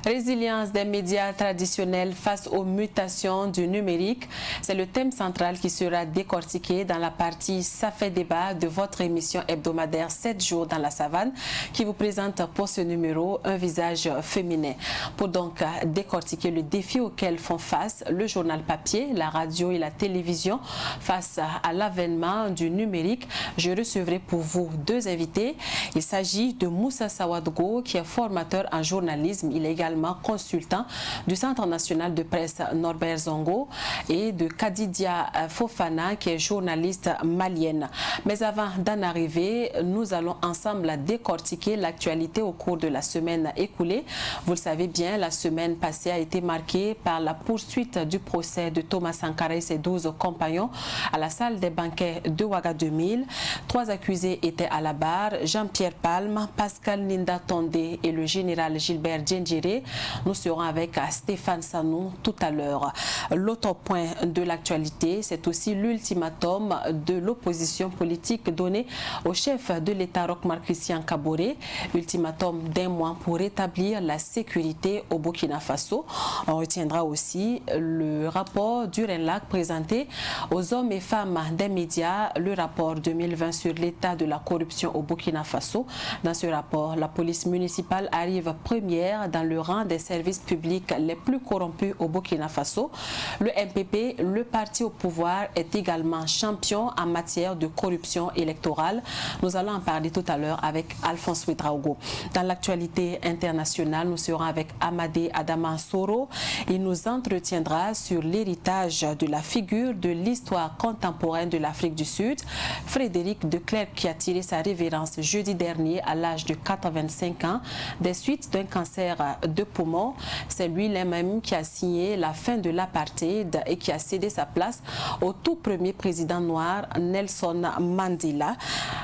Résilience des médias traditionnels face aux mutations du numérique, c'est le thème central qui sera décortiqué dans la partie Ça fait débat de votre émission hebdomadaire 7 jours dans la savane qui vous présente pour ce numéro un visage féminin. Pour donc décortiquer le défi auquel font face le journal papier, la radio et la télévision face à l'avènement du numérique, je recevrai pour vous deux invités. Il s'agit de Moussa Sawadgo qui est formateur en journalisme. Il est également consultant du Centre national de presse Norbert Zongo et de Kadidia Fofana qui est journaliste malienne. Mais avant d'en arriver, nous allons ensemble décortiquer l'actualité au cours de la semaine écoulée. Vous le savez bien, la semaine passée a été marquée par la poursuite du procès de Thomas Sankara et ses 12 compagnons à la salle des banquets de Ouaga 2000. 3 accusés étaient à la barre, Jean-Pierre Palme, Pascal Ninda Tondé et le général Gilbert Djendjéré. Nous serons avec Stéphane Sanou tout à l'heure. L'autre point de l'actualité, c'est aussi l'ultimatum de l'opposition politique donné au chef de l'État Roch-Marc Christian Kaboré. Ultimatum d'1 mois pour rétablir la sécurité au Burkina Faso. On retiendra aussi le rapport du RENLAC présenté aux hommes et femmes des médias, le rapport 2020 sur l'état de la corruption au Burkina Faso. Dans ce rapport, la police municipale arrive première dans le rang des services publics les plus corrompus au Burkina Faso. Le MPP, le parti au pouvoir, est également champion en matière de corruption électorale. Nous allons en parler tout à l'heure avec Alphonse Ouedraogo. Dans l'actualité internationale, nous serons avec Amadé Adama Soro. Il nous entretiendra sur l'héritage de la figure de l'histoire contemporaine de l'Afrique du Sud. Frédéric de Clercq qui a tiré sa révérence jeudi dernier à l'âge de 85 ans des suites d'un cancer de poumon. C'est lui même qui a signé la fin de l'apartheid et qui a cédé sa place au tout premier président noir Nelson Mandela.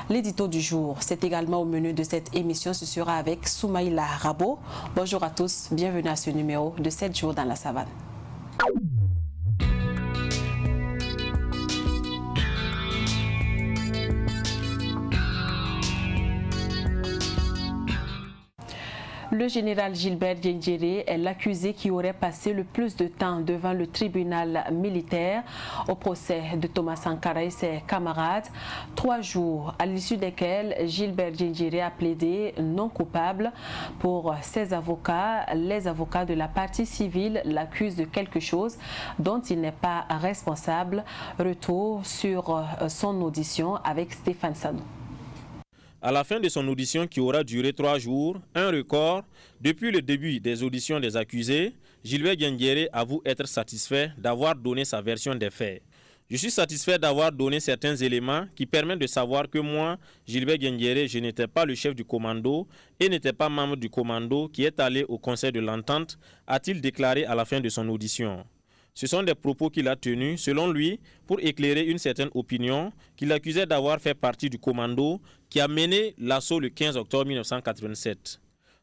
L'édito du jour, c'est également au menu de cette émission. Ce sera avec Soumaïla Rabo. Bonjour à tous, bienvenue à ce numéro de 7 jours dans la savane. Le général Gilbert Djendjéré est l'accusé qui aurait passé le plus de temps devant le tribunal militaire au procès de Thomas Sankara et ses camarades. 3 jours à l'issue desquels Gilbert Djendjéré a plaidé non coupable. Pour ses avocats, les avocats de la partie civile l'accusent de quelque chose dont il n'est pas responsable. Retour sur son audition avec Stéphane Sanou. À la fin de son audition qui aura duré 3 jours, un record, depuis le début des auditions des accusés, Gilbert Djendjéré avoue être satisfait d'avoir donné sa version des faits. Je suis satisfait d'avoir donné certains éléments qui permettent de savoir que moi, Gilbert Djendjéré, je n'étais pas le chef du commando et n'étais pas membre du commando qui est allé au Conseil de l'Entente, a-t-il déclaré à la fin de son audition. Ce sont des propos qu'il a tenus, selon lui, pour éclairer une certaine opinion qu'il accusait d'avoir fait partie du commando qui a mené l'assaut le 15 octobre 1987.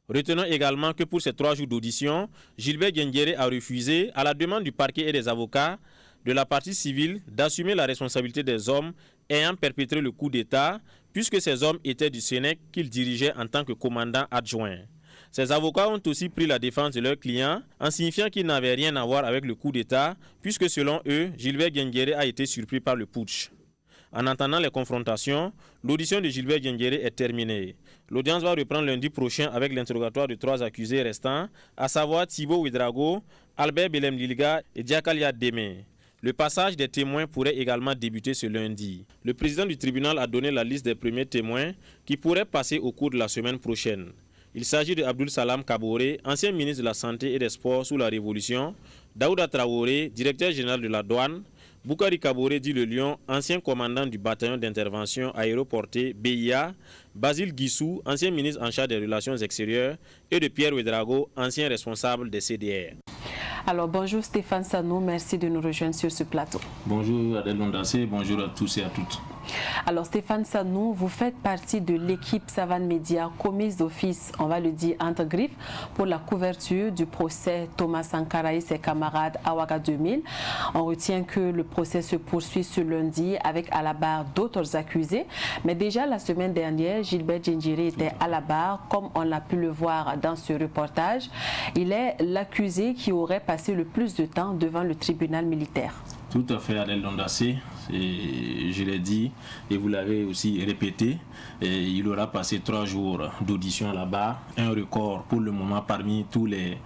Retenons également que pour ces 3 jours d'audition, Gilbert Djendjéré a refusé, à la demande du parquet et des avocats de la partie civile, d'assumer la responsabilité des hommes ayant perpétré le coup d'État, puisque ces hommes étaient du Sénèque qu'il dirigeait en tant que commandant adjoint. Ces avocats ont aussi pris la défense de leurs clients en signifiant qu'ils n'avaient rien à voir avec le coup d'État, puisque selon eux, Gilbert Djendjéré a été surpris par le putsch. En entendant les confrontations, l'audition de Gilbert Djendjéré est terminée. L'audience va reprendre lundi prochain avec l'interrogatoire de 3 accusés restants, à savoir Thibaut Ouedraogo, Albert Belem Lilga et Diakalia Deme. Le passage des témoins pourrait également débuter ce lundi. Le président du tribunal a donné la liste des premiers témoins qui pourraient passer au cours de la semaine prochaine. Il s'agit de Abdoul Salam Kaboré, ancien ministre de la Santé et des Sports sous la Révolution, Daouda Traoré, directeur général de la douane, Boukari Kaboré dit le Lion, ancien commandant du bataillon d'intervention aéroporté BIA, Basile Guissou, ancien ministre en charge des relations extérieures, et de Pierre Ouedraogo, ancien responsable des CDR. Alors bonjour Stéphane Sanou, merci de nous rejoindre sur ce plateau. Bonjour Adèle Londassé, bonjour à tous et à toutes. Alors Stéphane Sanou, vous faites partie de l'équipe Savane Média commise d'office, on va le dire entre griffes, pour la couverture du procès Thomas Sankara et ses camarades à Ouaga 2000. On retient que le procès se poursuit ce lundi avec à la barre d'autres accusés. Mais déjà la semaine dernière, Gilbert Diendéré était à la barre, comme on a pu le voir dans ce reportage. Il est l'accusé qui aurait passé le plus de temps devant le tribunal militaire. Tout à fait, Adèle Dondassé, et je l'ai dit et vous l'avez aussi répété, et il aura passé 3 jours d'audition à la barre, un record pour le moment parmi tous les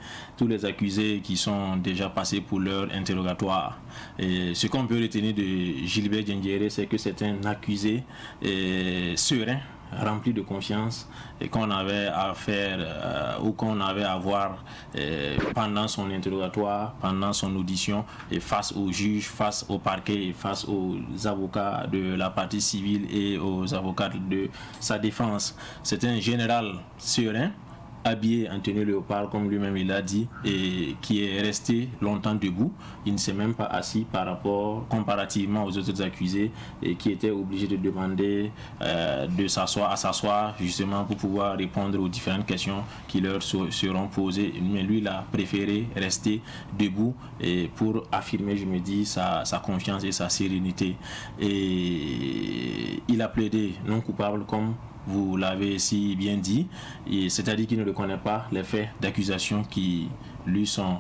accusés qui sont déjà passés pour leur interrogatoire. Et ce qu'on peut retenir de Gilbert Diendéré, c'est que c'est un accusé serein, rempli de confiance et qu'on avait à faire ou qu'on avait à voir pendant son interrogatoire, pendant son audition et face aux juges, face au parquet et face aux avocats de la partie civile et aux avocats de sa défense. C'est un général serein, habillé en tenue léopard comme lui-même il a dit, et qui est resté longtemps debout. Il ne s'est même pas assis par rapport comparativement aux autres accusés et qui étaient obligés de demander de s'asseoir justement pour pouvoir répondre aux différentes questions qui leur seront posées. Mais lui il a préféré rester debout et pour affirmer, je me dis, sa confiance et sa sérénité. Et il a plaidé non coupable comme vous l'avez si bien dit, c'est-à-dire qu'il ne reconnaît pas les faits d'accusation qui lui sont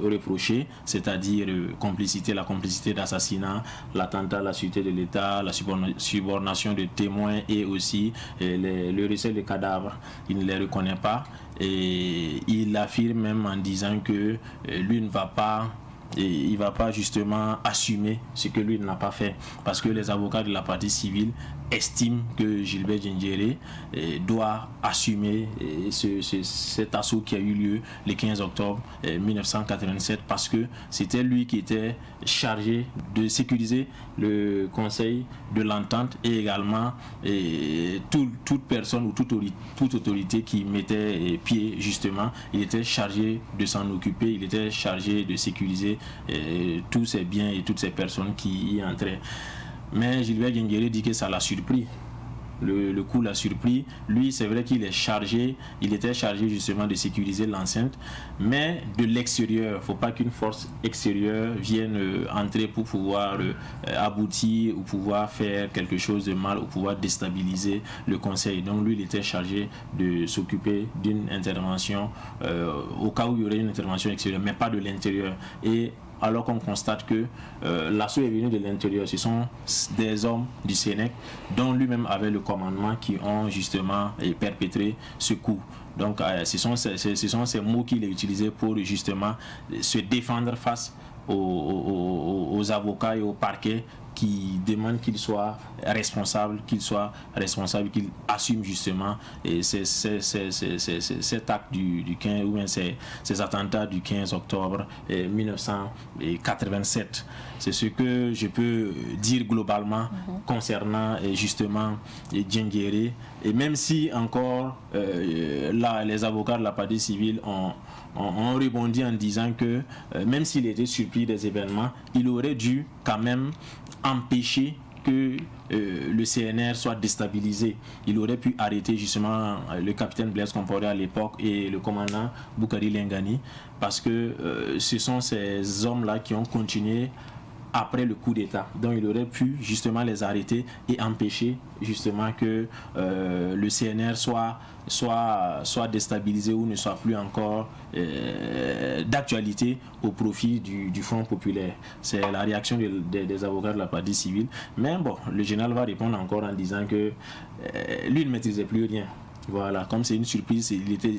reprochés, c'est-à-dire la complicité d'assassinat, l'attentat à la sûreté de l'État, la subornation de témoins et aussi le recel de cadavres. Il ne les reconnaît pas et il affirme même en disant que lui ne va pas justement assumer ce que lui n'a pas fait, parce que les avocats de la partie civile estiment que Gilbert Diendéré doit assumer cet assaut qui a eu lieu le 15 octobre 1987, parce que c'était lui qui était chargé de sécuriser le conseil de l'entente et également toute personne ou toute autorité qui mettait pied justement, il était chargé de s'en occuper, il était chargé de sécuriser tous ces biens et toutes ces personnes qui y entraient. Mais Gilbert Diendéré dit que ça l'a surpris. Le coup l'a surpris. Lui, c'est vrai qu'il était chargé justement de sécuriser l'enceinte, mais de l'extérieur. Il ne faut pas qu'une force extérieure vienne entrer pour pouvoir aboutir ou pouvoir faire quelque chose de mal ou pouvoir déstabiliser le conseil. Donc lui, il était chargé de s'occuper d'une intervention au cas où il y aurait une intervention extérieure, mais pas de l'intérieur. Et alors qu'on constate que l'assaut est venu de l'intérieur, ce sont des hommes du Sénèque dont lui-même avait le commandement qui ont justement perpétré ce coup. Donc ce sont ces mots qu'il a utilisés pour justement se défendre face aux avocats et au parquet qui demandent qu'il soit responsable, qu'il assume justement cet acte du 15 ou bien ces attentats du 15 octobre 1987. C'est ce que je peux dire globalement concernant justement Diendéré. Et même si encore là les avocats de la partie civile ont rebondi en disant que même s'il était surpris des événements, il aurait dû quand même empêcher que le CNR soit déstabilisé. Il aurait pu arrêter justement le capitaine Blaise Compaoré à l'époque et le commandant Boukari Lengani, parce que ce sont ces hommes-là qui ont continué après le coup d'État. Donc il aurait pu justement les arrêter et empêcher justement que le CNR soit déstabilisé ou ne soit plus encore d'actualité au profit du Front populaire. C'est la réaction des avocats de la partie civile. Mais bon, le général va répondre encore en disant que lui ne maîtrisait plus rien. Voilà, comme c'est une surprise,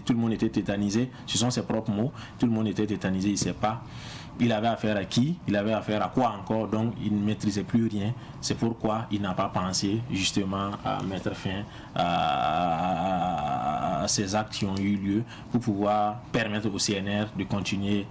tout le monde était tétanisé. Ce sont ses propres mots. Tout le monde était tétanisé, il ne sait pas. Il avait affaire à qui, il avait affaire à quoi encore, donc il ne maîtrisait plus rien. C'est pourquoi il n'a pas pensé justement à mettre fin à ces actes qui ont eu lieu pour pouvoir permettre au CNR de continuer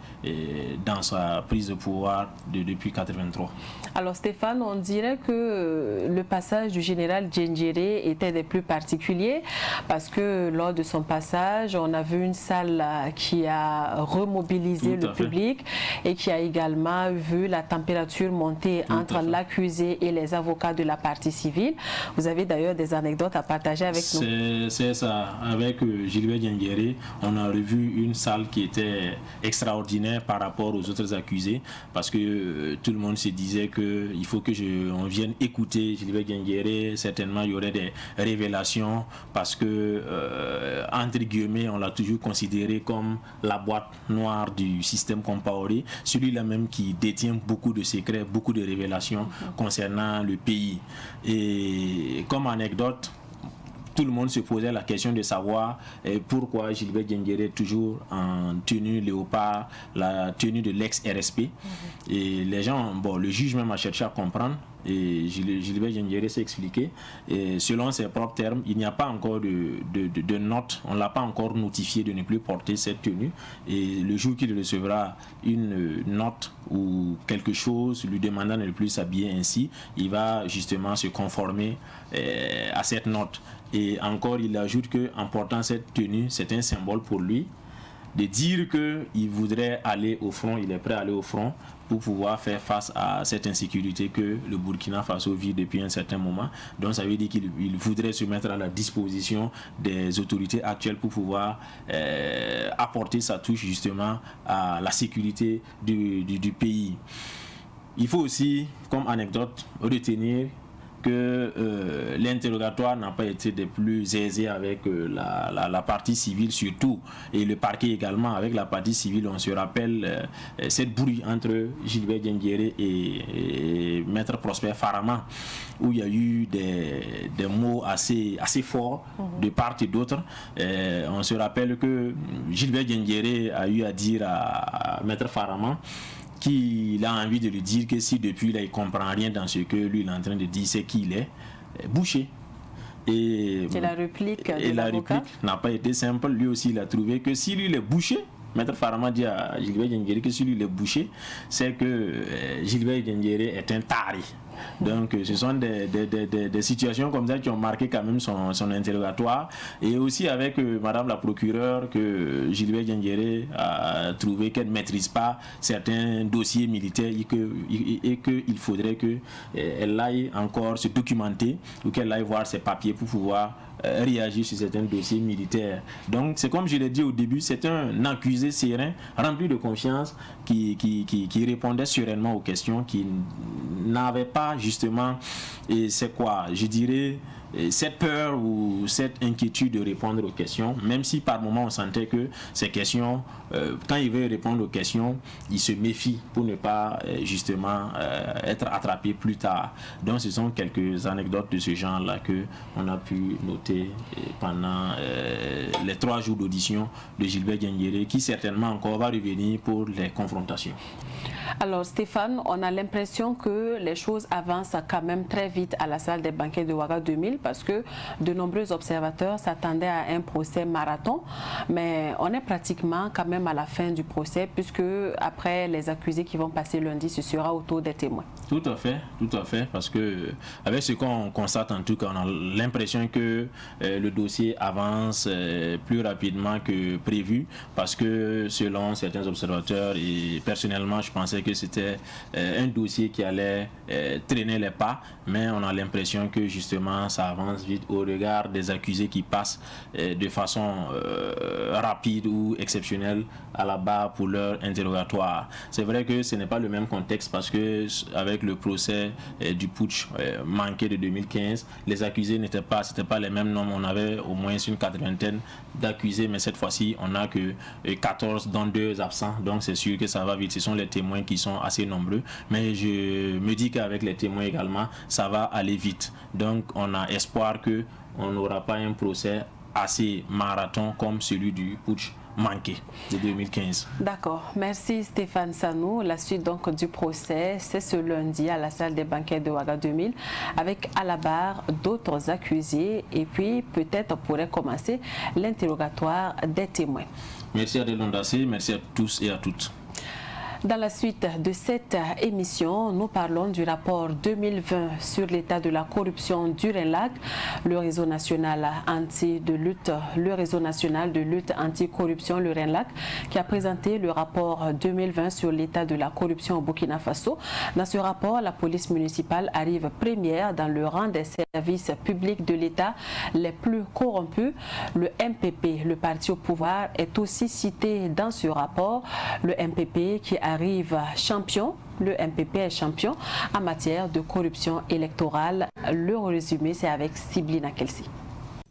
dans sa prise de pouvoir depuis 1983. Alors Stéphane, on dirait que le passage du général Diendéré était des plus particuliers parce puisque lors de son passage, on a vu une salle qui a remobilisé le public et qui a également vu la température monter entre l'accusé et les avocats de la partie civile. Vous avez d'ailleurs des anecdotes à partager avec nous. C'est ça. Avec Gilbert Diendéré, on a revu une salle qui était extraordinaire par rapport aux autres accusés, parce que tout le monde se disait qu'il faut que on vienne écouter Gilbert Diendéré. Certainement, il y aurait des révélations, parce que, entre guillemets, on l'a toujours considéré comme la boîte noire du système Compaoré, celui-là même qui détient beaucoup de secrets, beaucoup de révélations concernant le pays. Et comme anecdote, tout le monde se posait la question de savoir pourquoi Gilbert Diendéré est toujours en tenue léopard, la tenue de l'ex-RSP. Et les gens, le juge même a cherché à comprendre. Et Gilbert Diendéré s'est expliqué. Et selon ses propres termes, il n'y a pas encore de note, on ne l'a pas encore notifié de ne plus porter cette tenue. Et le jour qu'il recevra une note ou quelque chose lui demandant de ne plus s'habiller ainsi, il va justement se conformer à cette note. Et encore, il ajoute qu'en portant cette tenue, c'est un symbole pour lui de dire qu'il voudrait aller au front, il est prêt à aller au front pour pouvoir faire face à cette insécurité que le Burkina Faso vit depuis un certain moment. Donc ça veut dire qu'il voudrait se mettre à la disposition des autorités actuelles pour pouvoir apporter sa touche justement à la sécurité du pays. Il faut aussi, comme anecdote, retenir que l'interrogatoire n'a pas été des plus aisés avec la partie civile surtout, et le parquet également. Avec la partie civile, on se rappelle cette brouille entre Gilbert Diendéré et Maître Prosper Farama, où il y a eu des mots assez forts de part et d'autre. On se rappelle que Gilbert Diendéré a eu à dire à Maître Farama qu'il a envie de lui dire que si depuis là il comprend rien dans ce que lui il est en train de dire, c'est qu'il est bouché. Et la réplique n'a pas été simple. Lui aussi il a trouvé que si lui il est bouché, Maître Farama dit à Gilbert Diendéré que si lui il est bouché, c'est que Gilbert Diendéré est un tari. Donc ce sont des situations comme ça qui ont marqué quand même son interrogatoire. Et aussi avec madame la procureure, que Gilbert Diendéré a trouvé qu'elle ne maîtrise pas certains dossiers militaires et qu'il faudrait qu'elle aille encore se documenter ou qu'elle aille voir ses papiers pour pouvoir réagir sur certains dossiers militaires. Donc c'est comme je l'ai dit au début, c'est un accusé serein, rempli de confiance, qui répondait sereinement aux questions, qui n'avait pas justement, et c'est quoi, je dirais, cette peur ou cette inquiétude de répondre aux questions, même si par moment on sentait que ces questions, quand il veut répondre aux questions, il se méfie pour ne pas justement être attrapé plus tard. Donc ce sont quelques anecdotes de ce genre-là que on a pu noter pendant les 3 jours d'audition de Gilbert Diendéré, qui certainement encore va revenir pour les confrontations. Alors Stéphane, on a l'impression que les choses avancent quand même très vite à la salle des banquets de Ouaga 2000, parce que de nombreux observateurs s'attendaient à un procès marathon, mais on est pratiquement quand même à la fin du procès, puisque après les accusés qui vont passer lundi, ce sera au tour des témoins. Tout à fait, parce que avec ce qu'on constate en tout cas, on a l'impression que le dossier avance plus rapidement que prévu, parce que selon certains observateurs, et personnellement je pensais que c'était un dossier qui allait traîner les pas, mais on a l'impression que justement ça avance vite au regard des accusés qui passent de façon rapide ou exceptionnelle à la barre pour leur interrogatoire. C'est vrai que ce n'est pas le même contexte, parce que avec le procès du putsch manqué de 2015, les accusés n'étaient pas, c'était pas les mêmes nombres. On avait au moins une 80aine d'accusés, mais cette fois-ci on n'a que 14 dont 2 absents, donc c'est sûr que ça va vite. Ce sont les témoins qui sont assez nombreux, mais je me dis qu'avec les témoins également ça va aller vite. Donc on a espoir que on n'aura pas un procès assez marathon comme celui du putsch manqué de 2015. D'accord, merci Stéphane Sanou. La suite donc du procès, c'est ce lundi à la salle des banquets de Ouaga 2000, avec à la barre d'autres accusés, et puis peut-être pourrait commencer l'interrogatoire des témoins. Merci Adèle Ondassé, merci à tous et à toutes. Dans la suite de cette émission, nous parlons du rapport 2020 sur l'état de la corruption du RENLAC, le réseau national de lutte anti-corruption, le RENLAC, qui a présenté le rapport 2020 sur l'état de la corruption au Burkina Faso. Dans ce rapport, la police municipale arrive première dans le rang des services publics de l'État les plus corrompus. Le MPP, le parti au pouvoir, est aussi cité dans ce rapport. Le MPP qui arrive champion. Le MPP est champion en matière de corruption électorale. Le résumé, c'est avec Siblina Kelsi.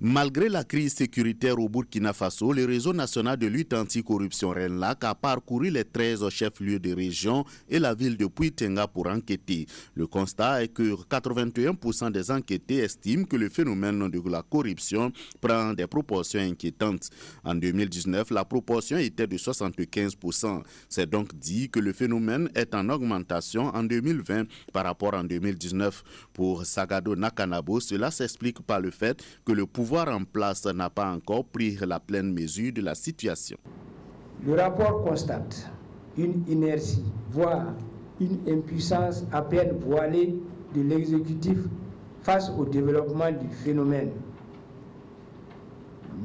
Malgré la crise sécuritaire au Burkina Faso, le réseau national de lutte anti-corruption RENLAC a parcouru les 13 chefs-lieux de région et la ville de Puitenga pour enquêter. Le constat est que 81% des enquêtés estiment que le phénomène de la corruption prend des proportions inquiétantes. En 2019, la proportion était de 75%. C'est donc dit que le phénomène est en augmentation en 2020 par rapport à 2019. Pour Sagado Nakanabo, cela s'explique par le fait que le pouvoir en place n'a pas encore pris la pleine mesure de la situation. Le rapport constate une inertie, voire une impuissance à peine voilée de l'exécutif face au développement du phénomène.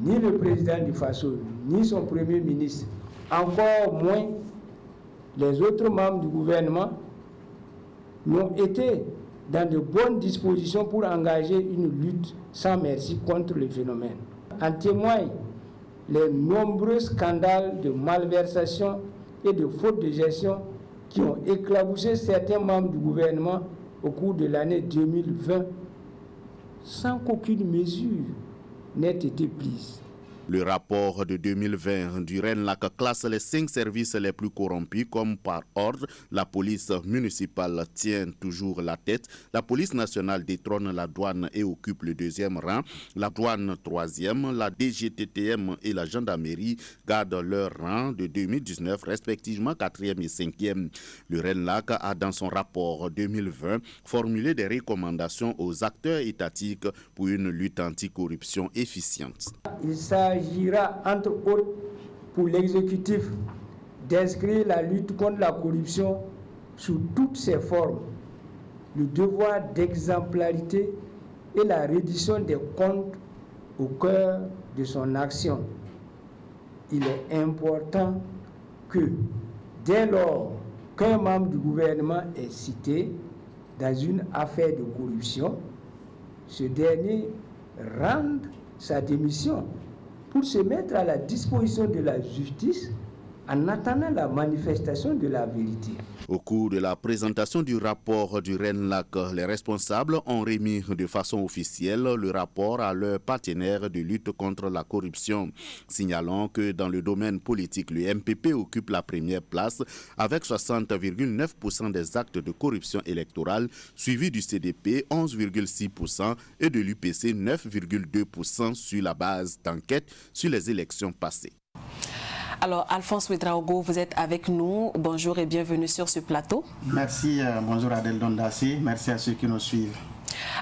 Ni le président du Faso, ni son premier ministre, encore moins les autres membres du gouvernement, n'ont été dans de bonnes dispositions pour engager une lutte sans merci contre le phénomène. En témoignent les nombreux scandales de malversation et de faute de gestion qui ont éclaboussé certains membres du gouvernement au cours de l'année 2020 sans qu'aucune mesure n'ait été prise. Le rapport de 2020 du RENLAC classe les 5 services les plus corrompus comme par ordre. La police municipale tient toujours la tête. La police nationale détrône la douane et occupe le 2e rang. La douane 3e, la DGTTM et la gendarmerie gardent leur rang de 2019 respectivement 4e et 5e. Le RENLAC a dans son rapport 2020 formulé des recommandations aux acteurs étatiques pour une lutte anticorruption efficiente. Il s'agira entre autres pour l'exécutif d'inscrire la lutte contre la corruption sous toutes ses formes, le devoir d'exemplarité et la reddition des comptes au cœur de son action. Il est important que, dès lors qu'un membre du gouvernement est cité dans une affaire de corruption, ce dernier rende sa démission pour se mettre à la disposition de la justice en attendant la manifestation de la vérité. Au cours de la présentation du rapport du RENLAC, les responsables ont remis de façon officielle le rapport à leurs partenaires de lutte contre la corruption. Signalons que dans le domaine politique, le MPP occupe la première place avec 60,9% des actes de corruption électorale, suivi du CDP 11,6% et de l'UPC 9,2% sur la base d'enquêtes sur les élections passées. Alors, Alphonse Ouedraogo, vous êtes avec nous. Bonjour et bienvenue sur ce plateau. Merci, bonjour Adèle Dondassi. Merci à ceux qui nous suivent.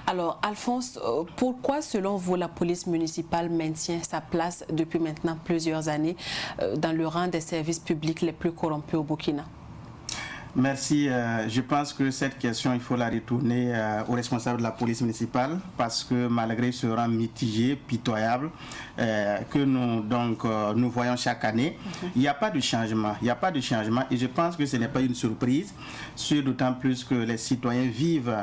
Alors, Alphonse, pourquoi, selon vous, la police municipale maintient sa place depuis maintenant plusieurs années dans le rang des services publics les plus corrompus au Burkina? Merci. Je pense que cette question, il faut la retourner aux responsables de la police municipale parce que malgré ce rang mitigé, pitoyable, que nous voyons chaque année, il n'y a pas de changement. Il n'y a pas de changement et je pense que ce n'est pas une surprise, d'autant plus que les citoyens vivent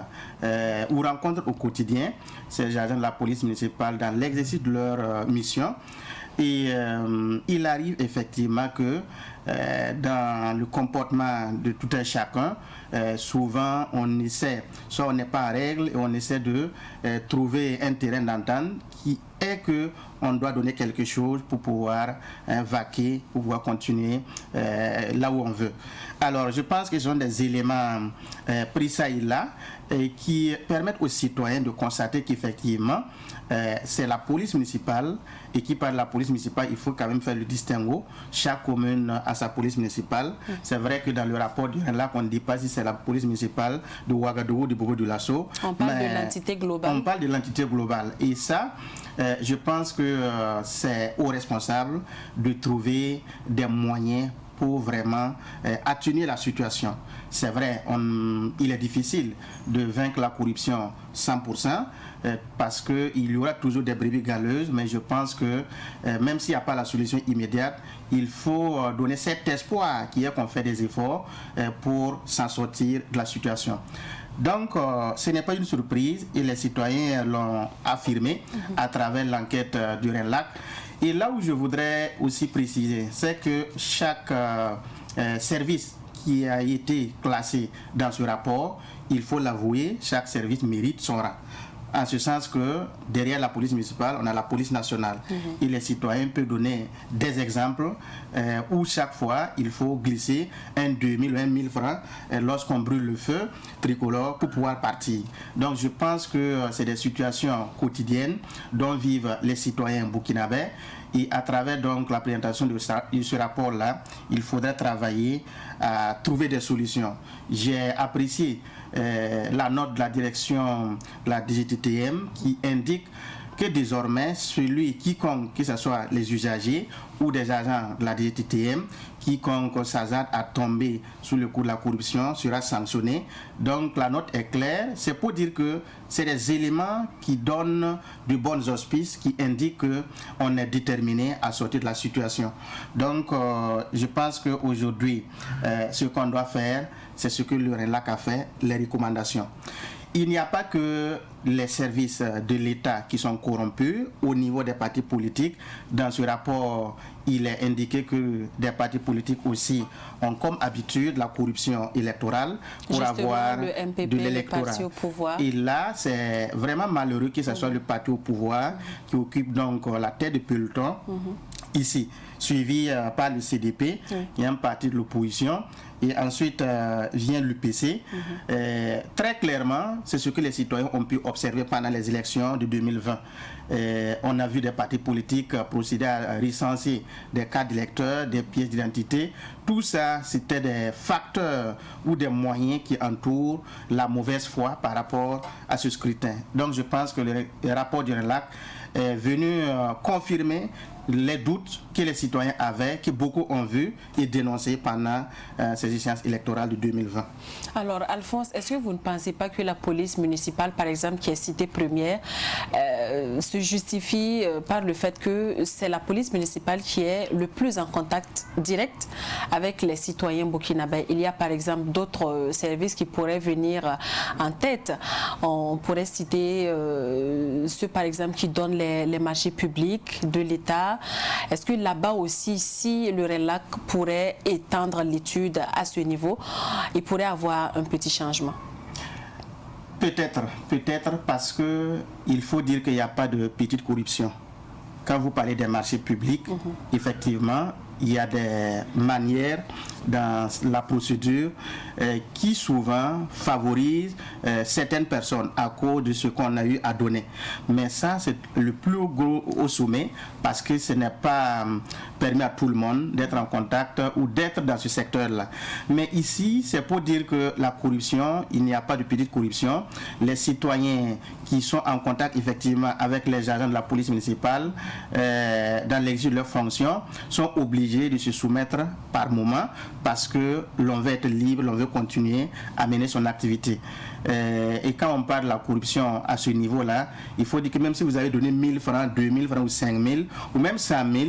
ou rencontrent au quotidien ces agents de la police municipale dans l'exercice de leur mission. Et il arrive effectivement que dans le comportement de tout un chacun, souvent on essaie, soit on n'est pas en règle et on essaie de trouver un terrain d'entente qui est que on doit donner quelque chose pour pouvoir vaquer, pour pouvoir continuer là où on veut. Alors je pense que ce sont des éléments pris ça et là qui permettent aux citoyens de constater qu'effectivement c'est la police municipale et qui parle de la police municipale, il faut quand même faire le distinguo. Chaque commune a sa police municipale. C'est vrai que dans le rapport du RENLAC, on ne dit pas si c'est la police municipale de Ouagadougou, de Bobo-Dioulasso. On parle de l'entité globale. On parle de l'entité globale. Et ça, je pense que c'est aux responsables de trouver des moyens pour vraiment atténuer la situation. C'est vrai, il est difficile de vaincre la corruption 100%, parce qu'il y aura toujours des brebis galeuses, mais je pense que même s'il n'y a pas la solution immédiate, il faut donner cet espoir qui est qu'on fait des efforts pour s'en sortir de la situation. Donc, ce n'est pas une surprise et les citoyens l'ont affirmé à travers l'enquête du RENLAC. Et là où je voudrais aussi préciser, c'est que chaque service qui a été classé dans ce rapport, il faut l'avouer, chaque service mérite son rang. En ce sens que derrière la police municipale, on a la police nationale. Et les citoyens peuvent donner des exemples où chaque fois, il faut glisser 2000 ou 1000 francs lorsqu'on brûle le feu tricolore pour pouvoir partir. Donc je pense que c'est des situations quotidiennes dont vivent les citoyens burkinabés. Et à travers donc la présentation de ce rapport-là, il faudrait travailler à trouver des solutions. J'ai apprécié la note de la direction de la DGTTM qui indique que désormais, quiconque, que ce soit les usagers ou des agents de la DGTTM, quiconque s'hasarde à tomber sous le coup de la corruption sera sanctionné. Donc la note est claire, c'est pour dire que c'est des éléments qui donnent de bons auspices, qui indiquent qu'on est déterminé à sortir de la situation. Donc je pense qu'aujourd'hui, ce qu'on doit faire, c'est ce que le RENLAC a fait, les recommandations. Il n'y a pas que les services de l'État qui sont corrompus au niveau des partis politiques. Dans ce rapport, il est indiqué que des partis politiques aussi ont comme habitude la corruption électorale pour justement, avoir le MPP, de l'électorat. Le parti au pouvoir. Et là, c'est vraiment malheureux que ce soit le parti au pouvoir qui occupe donc la tête de peloton ici, suivi par le CDP, qui est un parti de l'opposition. Et ensuite vient l'UPC. Très clairement, c'est ce que les citoyens ont pu observer pendant les élections de 2020. On a vu des partis politiques procéder à recenser des cartes d'électeurs, des pièces d'identité. Tout ça, c'était des facteurs ou des moyens qui entourent la mauvaise foi par rapport à ce scrutin. Donc je pense que le rapport du RENLAC est venu confirmer les doutes que les citoyens avaient, que beaucoup ont vu et dénoncé pendant ces échéances électorales de 2020. Alors, Alphonse, est-ce que vous ne pensez pas que la police municipale, par exemple, qui est citée première, se justifie par le fait que c'est la police municipale qui est le plus en contact direct avec les citoyens burkinabés? Il y a, par exemple, d'autres services qui pourraient venir en tête. On pourrait citer ceux, par exemple, qui donnent les marchés publics de l'État. Est-ce que là-bas aussi, si le RENLAC pourrait étendre l'étude à ce niveau, il pourrait avoir un petit changement? Peut-être parce qu'il faut dire qu'il n'y a pas de petite corruption. Quand vous parlez des marchés publics, effectivement, il y a des manières dans la procédure qui souvent favorisent certaines personnes à cause de ce qu'on a eu à donner. Mais ça, c'est le plus gros au sommet parce que ce n'est pas permis à tout le monde d'être en contact ou d'être dans ce secteur-là. Mais ici, c'est pour dire que la corruption, il n'y a pas de petite corruption. Les citoyens qui sont en contact effectivement avec les agents de la police municipale dans l'exercice de leurs fonctions sont obligés de se soumettre par moment parce que l'on veut être libre, l'on veut continuer à mener son activité. Et quand on parle de la corruption à ce niveau-là, il faut dire que même si vous avez donné 1000 francs, 2000 francs ou 5000 ou même 100 000,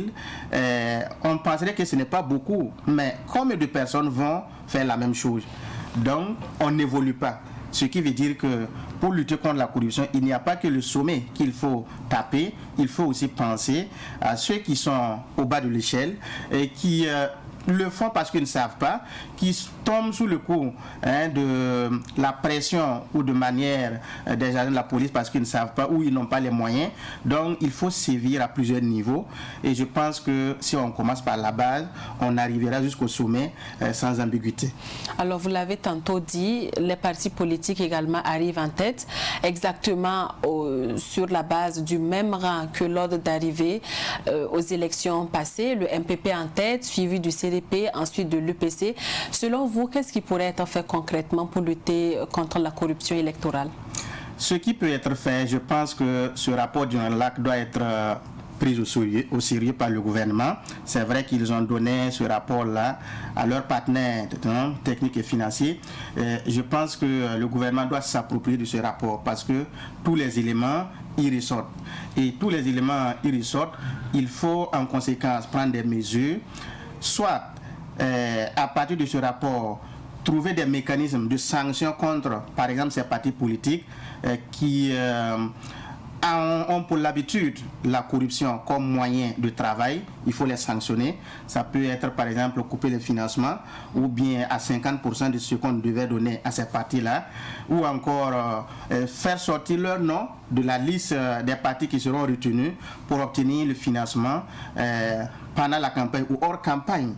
on penserait que ce n'est pas beaucoup. Mais combien de personnes vont faire la même chose? Donc, on n'évolue pas. Ce qui veut dire que pour lutter contre la corruption, il n'y a pas que le sommet qu'il faut taper, il faut aussi penser à ceux qui sont au bas de l'échelle et qui le font parce qu'ils ne savent pas, qui tombent sous le coup de la pression ou de manière des agents de la police parce qu'ils ne savent pas ou ils n'ont pas les moyens. Donc il faut sévir à plusieurs niveaux et je pense que si on commence par la base, on arrivera jusqu'au sommet sans ambiguïté. Alors vous l'avez tantôt dit, les partis politiques également arrivent en tête, exactement sur la base du même rang que l'ordre d'arrivée aux élections passées, le MPP en tête, suivi du CDP, ensuite de l'UPC. Selon vous, qu'est-ce qui pourrait être fait concrètement pour lutter contre la corruption électorale? Ce qui peut être fait, je pense que ce rapport du RENLAC doit être prises au sérieux par le gouvernement. C'est vrai qu'ils ont donné ce rapport-là à leurs partenaires techniques et financiers. Je pense que le gouvernement doit s'approprier de ce rapport parce que tous les éléments y ressortent. Et tous les éléments y ressortent, il faut en conséquence prendre des mesures, soit à partir de ce rapport, trouver des mécanismes de sanction contre, par exemple, ces partis politiques qui ont pour l'habitude la corruption comme moyen de travail. Il faut les sanctionner. Ça peut être, par exemple, couper le financement ou bien à 50% de ce qu'on devait donner à ces partis-là, ou encore faire sortir leur nom de la liste des partis qui seront retenus pour obtenir le financement pendant la campagne ou hors campagne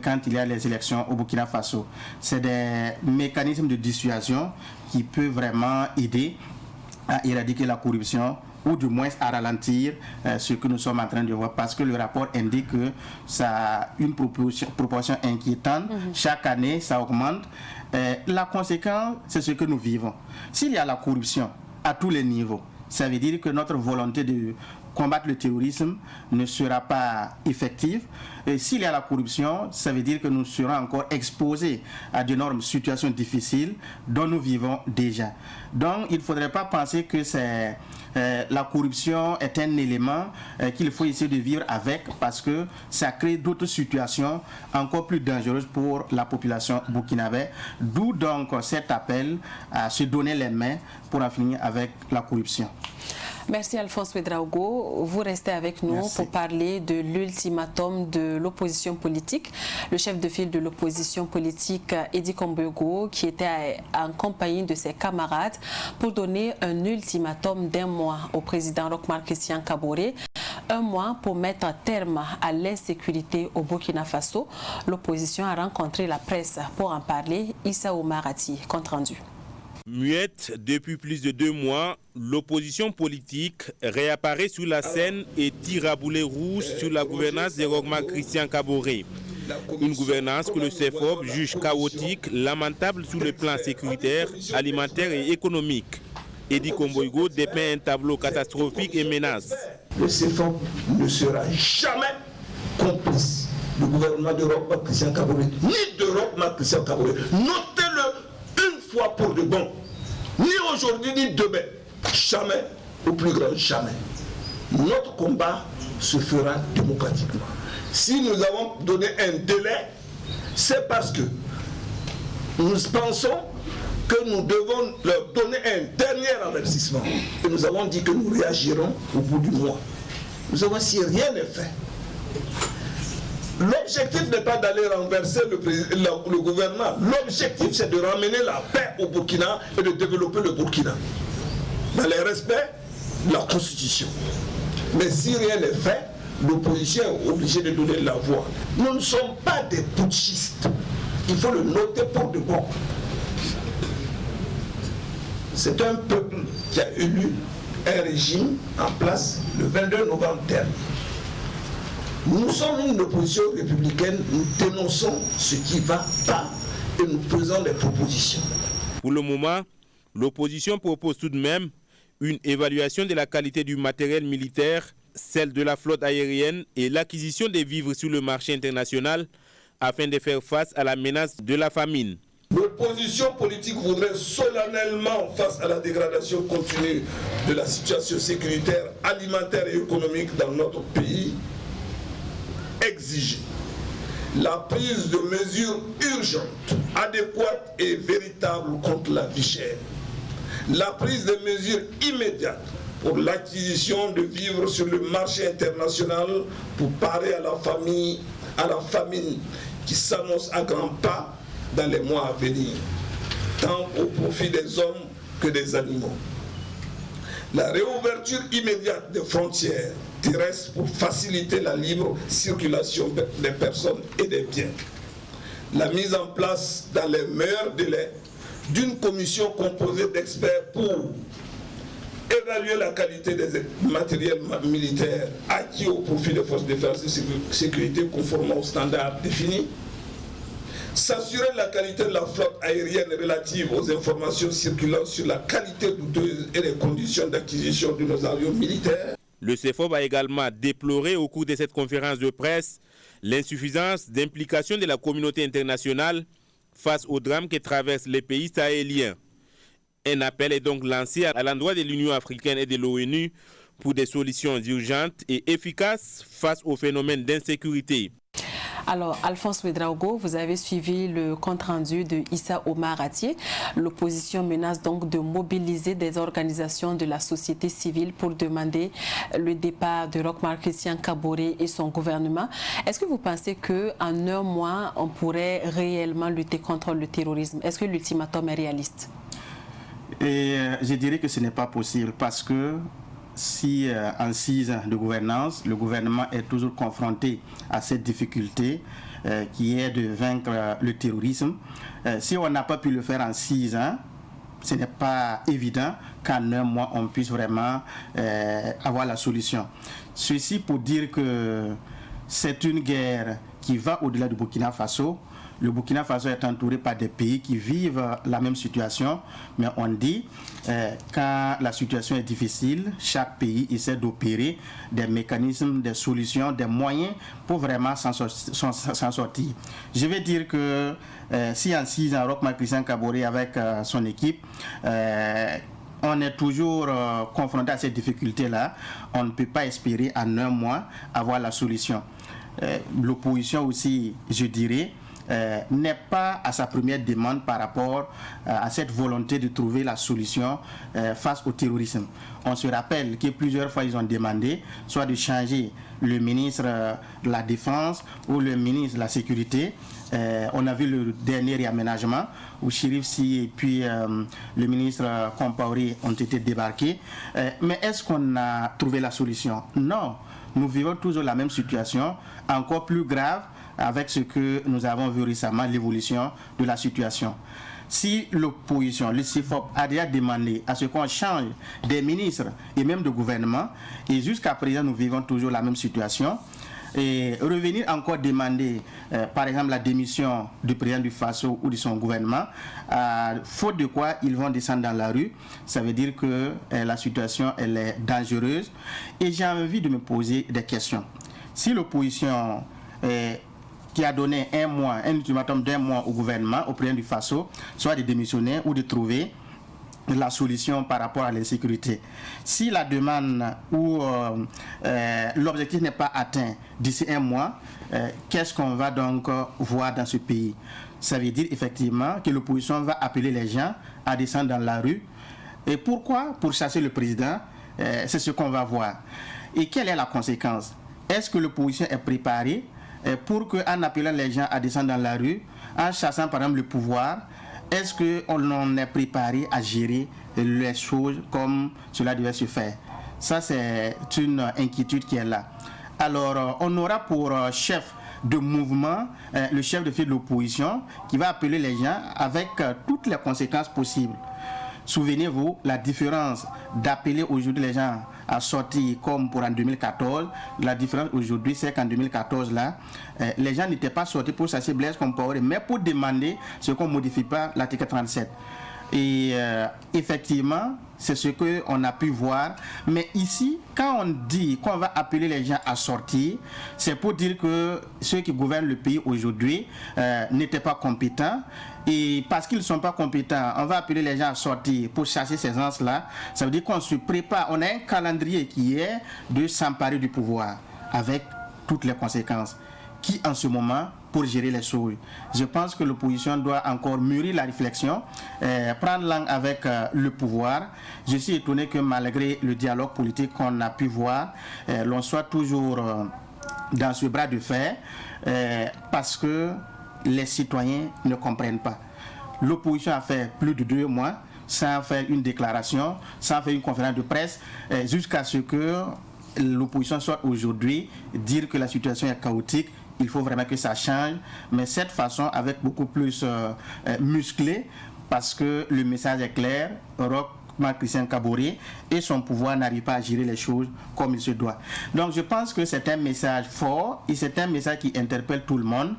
quand il y a les élections au Burkina Faso. C'est des mécanismes de dissuasion qui peuvent vraiment aider à éradiquer la corruption ou du moins à ralentir ce que nous sommes en train de voir, parce que le rapport indique que ça a une proportion inquiétante. Chaque année, ça augmente. La conséquence, c'est ce que nous vivons. S'il y a la corruption à tous les niveaux, ça veut dire que notre volonté de combattre le terrorisme ne sera pas effective. Et s'il y a la corruption, ça veut dire que nous serons encore exposés à d'énormes situations difficiles dont nous vivons déjà. Donc, il ne faudrait pas penser que la corruption est un élément qu'il faut essayer de vivre avec, parce que ça crée d'autres situations encore plus dangereuses pour la population burkinabé. D'où donc cet appel à se donner les mains pour en finir avec la corruption. Merci Alphonse Ouedraogo. Vous restez avec nous pour parler de l'ultimatum de l'opposition politique. Le chef de file de l'opposition politique, Edi Kombego, qui était en compagnie de ses camarades pour donner un ultimatum d'1 mois au président Roch-Marc Christian Kaboré. 1 mois pour mettre un terme à l'insécurité au Burkina Faso. L'opposition a rencontré la presse pour en parler. Issa Oumarati, compte rendu. Muette depuis plus de 2 mois, l'opposition politique réapparaît sur la scène et tire à boulet rouge sur la gouvernance de Roch-Marc Christian Kaboré. Une gouvernance que le CEFOB juge chaotique, lamentable sur le plan sécuritaire, alimentaire et économique. Edi Kombego dépeint un tableau catastrophique et menace. Le CEFOB ne sera jamais complice du gouvernement de Roch-Marc Christian Kaboré, ni de Roch-Marc Christian Kaboré. Notez-le une fois pour de bon. Ni aujourd'hui, ni demain. Jamais, au plus grand jamais. Notre combat se fera démocratiquement. Si nous avons donné un délai, c'est parce que nous pensons que nous devons leur donner un dernier avertissement. Et nous avons dit que nous réagirons au bout du mois. Nous avons, si rien n'est fait. L'objectif n'est pas d'aller renverser le gouvernement. L'objectif, c'est de ramener la paix au Burkina et de développer le Burkina dans le respect de la Constitution. Mais si rien n'est fait, l'opposition est obligée de donner la voix. Nous ne sommes pas des putschistes. Il faut le noter pour de bon. C'est un peuple qui a élu un régime en place le 22 novembre dernier. Nous sommes une opposition républicaine, nous dénonçons ce qui ne va pas et nous faisons des propositions. Pour le moment, l'opposition propose tout de même une évaluation de la qualité du matériel militaire, celle de la flotte aérienne et l'acquisition des vivres sur le marché international afin de faire face à la menace de la famine. L'opposition politique voudrait solennellement, face à la dégradation continue de la situation sécuritaire, alimentaire et économique dans notre pays, exiger la prise de mesures urgentes, adéquates et véritables contre la vie chère. La prise de mesures immédiates pour l'acquisition de vivres sur le marché international pour parer à la famine qui s'annonce à grands pas dans les mois à venir, tant au profit des hommes que des animaux. La réouverture immédiate des frontières terrestres pour faciliter la libre circulation des personnes et des biens. La mise en place dans les meilleurs délais d'une commission composée d'experts pour évaluer la qualité des matériels militaires acquis au profit des forces de défense et de sécurité conformément aux standards définis, s'assurer la qualité de la flotte aérienne relative aux informations circulant sur la qualité douteuse et les conditions d'acquisition de nos avions militaires. Le CEFOP a également déploré au cours de cette conférence de presse l'insuffisance d'implication de la communauté internationale face au drame que traversent les pays sahéliens. Un appel est donc lancé à l'endroit de l'Union africaine et de l'ONU pour des solutions urgentes et efficaces face au phénomène d'insécurité. Alors, Alphonse Ouedraogo, vous avez suivi le compte-rendu de Issa Omar Atié. L'opposition menace donc de mobiliser des organisations de la société civile pour demander le départ de Roch-Marc Christian Kaboré et son gouvernement. Est-ce que vous pensez qu'en un mois, on pourrait réellement lutter contre le terrorisme? Est-ce que l'ultimatum est réaliste? Et je dirais que ce n'est pas possible parce que si en 6 ans de gouvernance, le gouvernement est toujours confronté à cette difficulté qui est de vaincre le terrorisme, si on n'a pas pu le faire en 6 ans, ce n'est pas évident qu'en un mois on puisse vraiment avoir la solution. Ceci pour dire que c'est une guerre qui va au-delà du Burkina Faso. Le Burkina Faso est entouré par des pays qui vivent la même situation, mais on dit quand la situation est difficile, chaque pays essaie d'opérer des mécanismes, des solutions, des moyens pour vraiment s'en sortir. Je vais dire que si en 6 ans, Roch-Marc Christian Kaboré avec son équipe, on est toujours confronté à cette difficulté-là, on ne peut pas espérer en un mois avoir la solution. L'opposition aussi, je dirais, n'est pas à sa première demande par rapport à cette volonté de trouver la solution face au terrorisme. On se rappelle que plusieurs fois ils ont demandé soit de changer le ministre de la Défense ou le ministre de la Sécurité. On a vu le dernier réaménagement où Chérif Sy et puis le ministre Compaoré ont été débarqués. Mais est-ce qu'on a trouvé la solution? Non, nous vivons toujours la même situation, encore plus grave, avec ce que nous avons vu récemment, l'évolution de la situation. Si l'opposition, le CEFOP, a déjà demandé à ce qu'on change des ministres et même de gouvernement, et jusqu'à présent nous vivons toujours la même situation, et revenir encore demander, par exemple, la démission du président du Faso ou de son gouvernement, faute de quoi ils vont descendre dans la rue, ça veut dire que la situation elle est dangereuse. Et j'ai envie de me poser des questions. Si l'opposition qui a donné un ultimatum d'1 mois au gouvernement, au président du Faso, soit de démissionner ou de trouver la solution par rapport à l'insécurité. Si la demande ou l'objectif n'est pas atteint d'ici 1 mois, qu'est-ce qu'on va donc voir dans ce pays? Ça veut dire effectivement que l'opposition va appeler les gens à descendre dans la rue. Et pourquoi? Pour chasser le président. C'est ce qu'on va voir. Et quelle est la conséquence? Est-ce que l'opposition est préparée pour qu'en appelant les gens à descendre dans la rue, en chassant par exemple le pouvoir, est-ce qu'on est préparé à gérer les choses comme cela devait se faire? Ça, c'est une inquiétude qui est là. Alors, on aura pour chef de mouvement le chef de file de l'opposition qui va appeler les gens avec toutes les conséquences possibles. Souvenez-vous, la différence d'appeler aujourd'hui les gens à sortir comme pour en 2014, la différence aujourd'hui c'est qu'en 2014 là, les gens n'étaient pas sortis pour chasser Blaise Compaoré, mais pour demander ce qu'on ne modifie pas l'article 37. Et effectivement, c'est ce qu'on a pu voir. Mais ici, quand on dit qu'on va appeler les gens à sortir, c'est pour dire que ceux qui gouvernent le pays aujourd'hui n'étaient pas compétents. Et parce qu'ils ne sont pas compétents, on va appeler les gens à sortir pour chasser ces gens-là. Ça veut dire qu'on se prépare. On a un calendrier qui est de s'emparer du pouvoir avec toutes les conséquences. Qui en ce moment pour gérer les choses? Je pense que l'opposition doit encore mûrir la réflexion, prendre langue avec le pouvoir. Je suis étonné que malgré le dialogue politique qu'on a pu voir, l'on soit toujours dans ce bras de fer parce que les citoyens ne comprennent pas. L'opposition a fait plus de 2 mois sans faire une déclaration, sans faire une conférence de presse, jusqu'à ce que l'opposition soit aujourd'hui dire que la situation est chaotique. Il faut vraiment que ça change, mais cette façon avec beaucoup plus musclé, parce que le message est clair. Roch-Marc Christian Kaboré et son pouvoir n'arrivent pas à gérer les choses comme il se doit. Donc je pense que c'est un message fort et c'est un message qui interpelle tout le monde.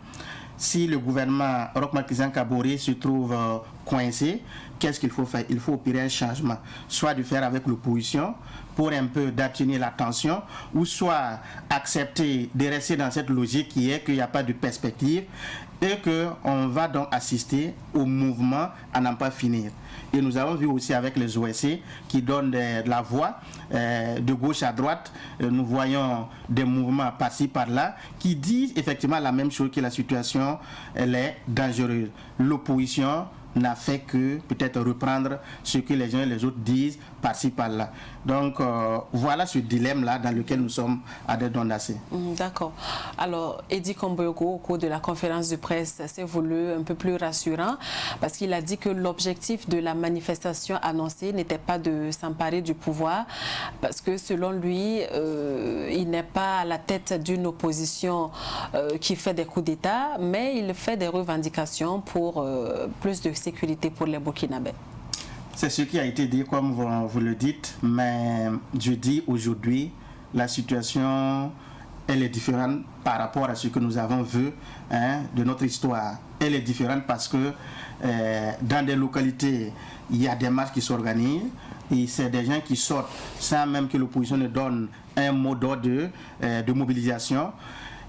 si le gouvernement Roch-Marc Christian Kaboré se trouve coincé, qu'est-ce qu'il faut faire? Il faut opérer un changement, soit de faire avec l'opposition pour un peu d'atténuer la tension, ou soit accepter de rester dans cette logique qui est qu'il n'y a pas de perspective et qu'on va donc assister au mouvement à n'en pas finir. Et nous avons vu aussi avec les OSC qui donnent de la voix de gauche à droite. Nous voyons des mouvements par-ci, par-là qui disent effectivement la même chose, que la situation elle est dangereuse. L'opposition n'a fait que peut-être reprendre ce que les uns et les autres disent par-ci, par-là. Donc voilà ce dilemme-là dans lequel nous sommes à Adel-Dondassé. D'accord. Alors, Eddy Komboyogo, au cours de la conférence de presse, s'est voulu un peu plus rassurant parce qu'il a dit que l'objectif de la manifestation annoncée n'était pas de s'emparer du pouvoir parce que selon lui, il n'est pas à la tête d'une opposition qui fait des coups d'État, mais il fait des revendications pour plus de sécurité pour les Burkinabés. C'est ce qui a été dit, comme vous le dites, mais je dis aujourd'hui, la situation, elle est différente par rapport à ce que nous avons vu de notre histoire. Elle est différente parce que dans des localités, il y a des marches qui s'organisent et c'est des gens qui sortent sans même que l'opposition ne donne un mot d'ordre de mobilisation.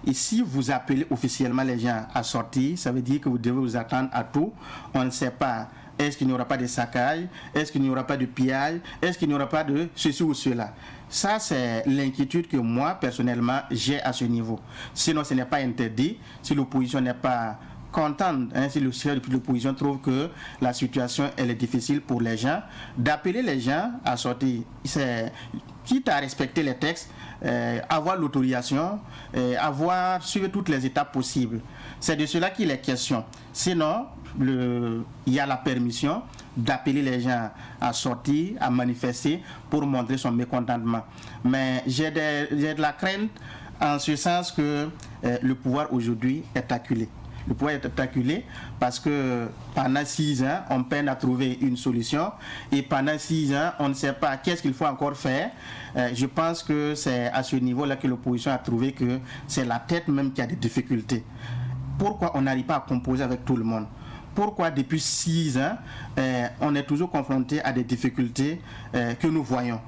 Et si vous appelez officiellement les gens à sortir, ça veut dire que vous devez vous attendre à tout. On ne sait pas. Est-ce qu'il n'y aura pas de saccage? Est-ce qu'il n'y aura pas de pillage? Est-ce qu'il n'y aura pas de ceci ou cela? Ça, c'est l'inquiétude que moi, personnellement, j'ai à ce niveau. Sinon, ce n'est pas interdit. Si l'opposition n'est pas contente, si le chef de l'opposition trouve que la situation elle est difficile pour les gens, d'appeler les gens à sortir. C'est quitte à respecter les textes, avoir l'autorisation, suivre toutes les étapes possibles. C'est de cela qu'il est question. Sinon, il y a la permission d'appeler les gens à sortir, à manifester pour montrer son mécontentement. Mais j'ai de la crainte en ce sens que le pouvoir aujourd'hui est acculé. Le pouvoir est acculé parce que pendant 6 ans, on peine à trouver une solution et pendant 6 ans, on ne sait pas qu'est-ce qu'il faut encore faire. Je pense que c'est à ce niveau-là que l'opposition a trouvé que c'est la tête même qui a des difficultés. Pourquoi on n'arrive pas à composer avec tout le monde? Pourquoi depuis 6 ans, on est toujours confronté à des difficultés que nous voyons?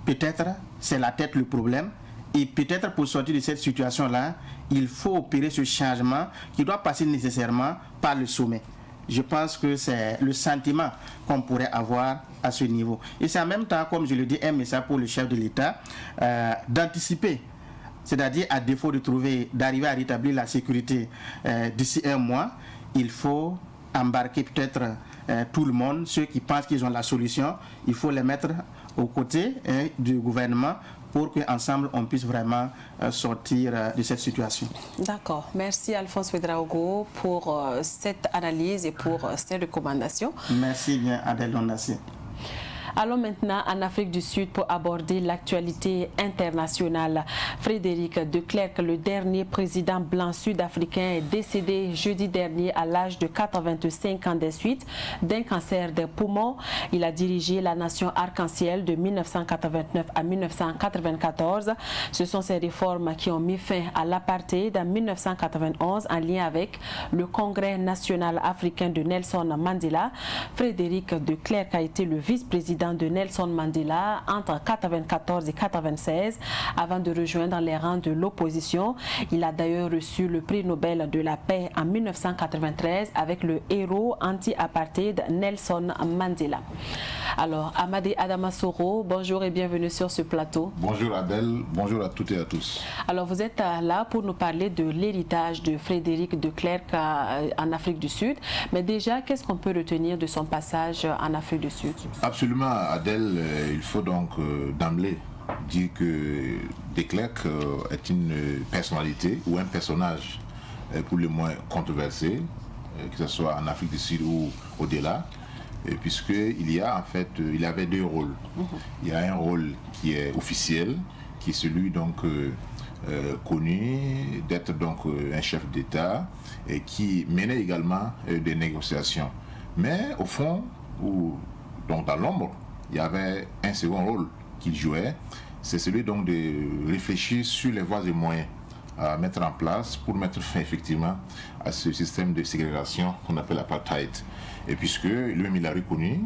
Peut-être c'est la tête le problème. Et peut-être pour sortir de cette situation-là, il faut opérer ce changement qui doit passer nécessairement par le sommet. Je pense que c'est le sentiment qu'on pourrait avoir à ce niveau. Et c'est en même temps, comme je le dis, un message pour le chef de l'État d'anticiper. C'est-à-dire, à défaut d'arriver à rétablir la sécurité d'ici 1 mois, il faut embarquer peut-être tout le monde, ceux qui pensent qu'ils ont la solution, il faut les mettre aux côtés du gouvernement pour qu'ensemble on puisse vraiment sortir de cette situation. D'accord. Merci Alphonse Ouedraogo pour cette analyse et pour ces recommandations. Merci bien Adel-Dondassé. Allons maintenant en Afrique du Sud pour aborder l'actualité internationale. Frédéric de Klerk, le dernier président blanc sud-africain, est décédé jeudi dernier à l'âge de 85 ans des suites d'un cancer des poumons. Il a dirigé la nation arc-en-ciel de 1989 à 1994. Ce sont ces réformes qui ont mis fin à l'apartheid en 1991 en lien avec le Congrès national africain de Nelson Mandela. Frédéric de Klerk a été le vice-président de Nelson Mandela entre 1994 et 1996 avant de rejoindre les rangs de l'opposition. Il a d'ailleurs reçu le prix Nobel de la paix en 1993 avec le héros anti-apartheid Nelson Mandela. Alors, Amadé Adama Soro, bonjour et bienvenue sur ce plateau. Bonjour Adèle, bonjour à toutes et à tous. Alors, vous êtes là pour nous parler de l'héritage de Frédéric de Klerk en Afrique du Sud. Mais déjà, qu'est-ce qu'on peut retenir de son passage en Afrique du Sud? Absolument, Adèle, il faut donc d'emblée dire que de Klerk est une personnalité ou un personnage pour le moins controversé, que ce soit en Afrique du Sud ou au-delà, puisqu'il y a en fait, il avait 2 rôles. Il y a un rôle qui est officiel, qui est celui donc connu d'être donc un chef d'État et qui menait également des négociations. Mais au fond, donc dans l'ombre, il y avait un second rôle qu'il jouait, c'est celui donc de réfléchir sur les voies et moyens à mettre en place pour mettre fin effectivement à ce système de ségrégation qu'on appelle l'apartheid. Et puisque lui-même il a reconnu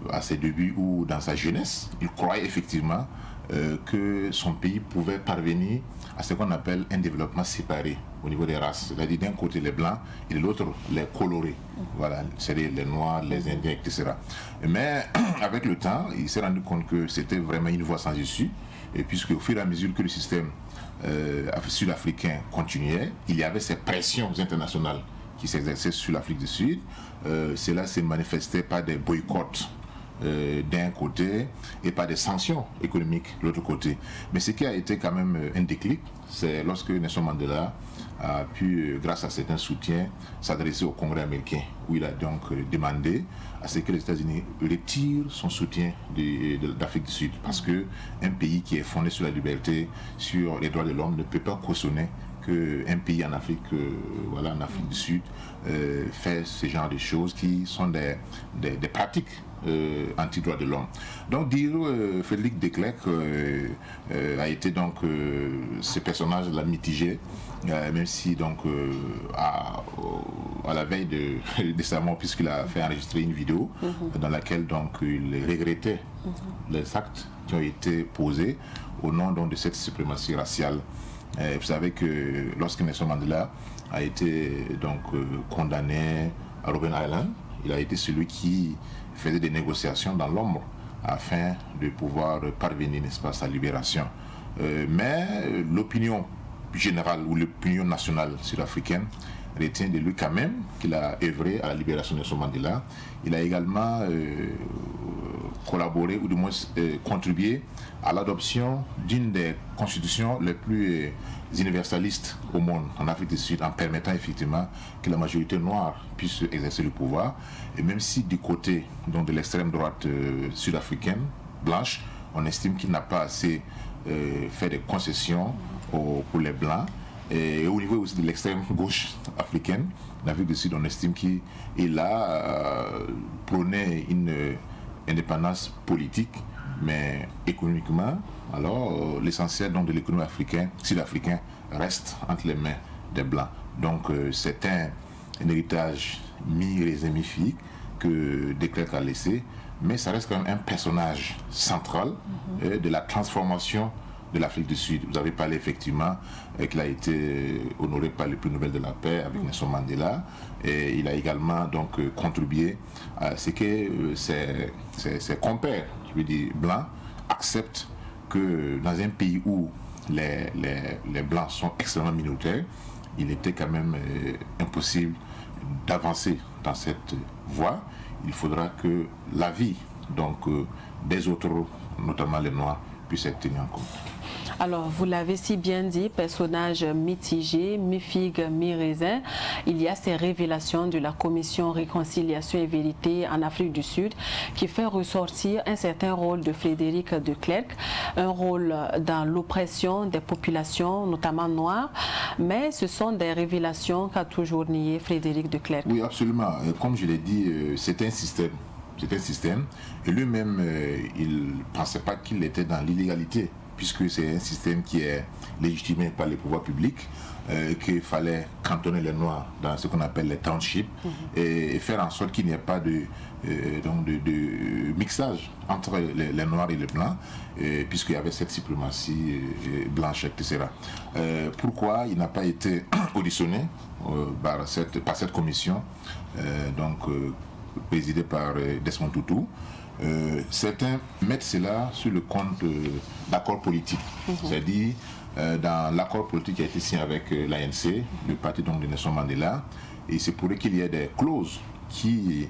à ses débuts ou dans sa jeunesse, il croyait effectivement que son pays pouvait parvenir à ce qu'on appelle un développement séparé au niveau des races. C'est-à-dire d'un côté les blancs et de l'autre les colorés. Voilà, c'est-à-dire les noirs, les indiens, etc. Mais avec le temps, il s'est rendu compte que c'était vraiment une voie sans issue. Et puisque au fur et à mesure que le système sud-africain continuait, il y avait ces pressions internationales qui s'exerçaient sur l'Afrique du Sud. Cela s'est manifesté par des boycotts d'un côté et par des sanctions économiques de l'autre côté. Mais ce qui a été quand même un déclic, c'est lorsque Nelson Mandela a pu, grâce à certains soutiens, s'adresser au Congrès américain, où il a donc demandé à ce que les États-Unis retirent son soutien d'Afrique du Sud, parce qu'un pays qui est fondé sur la liberté, sur les droits de l'homme, ne peut pas cautionner qu'un pays en Afrique, en Afrique du Sud, fait ce genre de choses qui sont des pratiques anti-droits de l'homme. Donc dire Frédéric de Klerk a été donc ce personnage-là mitigé, même si donc à la veille de sa mort, puisqu'il a fait enregistrer une vidéo dans laquelle donc il regrettait les actes qui ont été posés au nom donc de cette suprématie raciale. Vous savez que lorsque Nelson Mandela a été donc condamné à Robben Island, il a été celui qui faisait des négociations dans l'ombre afin de pouvoir parvenir, n'est-ce pas, à sa libération. Mais l'opinion générale ou l'opinion nationale sud-africaine retient de lui quand même qu'il a œuvré à la libération de Nelson Mandela. Il a également collaboré ou du moins contribué à l'adoption d'une des constitutions les plus universalistes au monde, en Afrique du Sud, en permettant effectivement que la majorité noire puisse exercer le pouvoir. Et même si du côté donc, de l'extrême droite sud-africaine, blanche, on estime qu'il n'a pas assez fait des concessions pour les blancs. Et au niveau aussi de l'extrême gauche africaine, l'Afrique du Sud, on estime qu'il a prôné une indépendance politique, mais économiquement, alors l'essentiel de l'économie sud-africaine reste entre les mains des Blancs. Donc c'est un héritage mi-raisin mi-figue que de Klerk a laissé, mais ça reste quand même un personnage central de la transformation de l'Afrique du Sud. Vous avez parlé effectivement qu'il a été honoré par le prix Nobel de la paix avec Nelson Mandela, et il a également donc contribué à ce que ses compères, je veux dire blancs, acceptent que dans un pays où les blancs sont extrêmement minoritaires, il était quand même impossible d'avancer dans cette voie. Il faudra que la vie donc des autres, notamment les noirs, puisse être tenue en compte. Alors, vous l'avez si bien dit, personnage mitigé, mi-figue, mi-raisin. Il y a ces révélations de la Commission Réconciliation et Vérité en Afrique du Sud qui fait ressortir un certain rôle de Frédéric de Klerk, un rôle dans l'oppression des populations, notamment noires. Mais ce sont des révélations qu'a toujours nié Frédéric de Klerk. Oui, absolument. Comme je l'ai dit, c'est un système. C'est un système. Et lui-même, il ne pensait pas qu'il était dans l'illégalité, puisque c'est un système qui est légitimé par les pouvoirs publics, qu'il fallait cantonner les Noirs dans ce qu'on appelle les townships et faire en sorte qu'il n'y ait pas de mixage entre les Noirs et les Blancs, puisqu'il y avait cette suprématie blanche, etc. Pourquoi il n'a pas été auditionné par cette commission présidée par Desmond Tutu? Certains mettent cela sur le compte d'accords politiques. C'est-à-dire, dans l'accord politique qui a été signé avec l'ANC, le parti donc de Nelson Mandela, et c'est pour qu'il y ait des clauses qui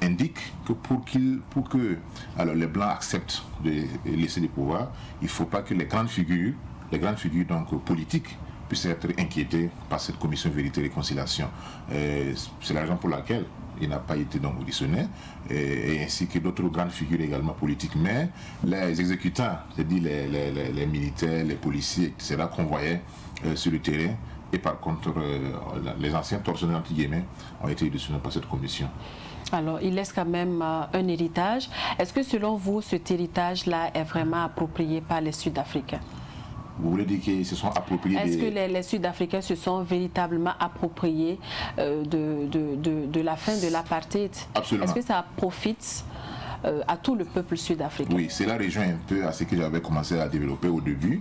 indiquent que pour que les Blancs acceptent de laisser le pouvoir, il ne faut pas que les grandes figures donc, politiques puissent être inquiétées par cette commission Vérité et Réconciliation. C'est la raison pour laquelle il n'a pas été donc auditionné, et ainsi que d'autres grandes figures également politiques. Mais les exécutants, c'est-à-dire les militaires, les policiers, etc., qu'on voyait sur le terrain, et par contre, les anciens tortionnaires, entre guillemets, ont été auditionnés par cette commission. Alors, il laisse quand même un héritage. Est-ce que selon vous, cet héritage-là est vraiment approprié par les Sud-Africains? Vous voulez dire qu'ils se sont appropriés... Est-ce que les Sud-Africains se sont véritablement appropriés de la fin de l'apartheid? Absolument. Est-ce que ça profite à tout le peuple sud-africain? Oui, cela rejoint un peu à ce que j'avais commencé à développer au début,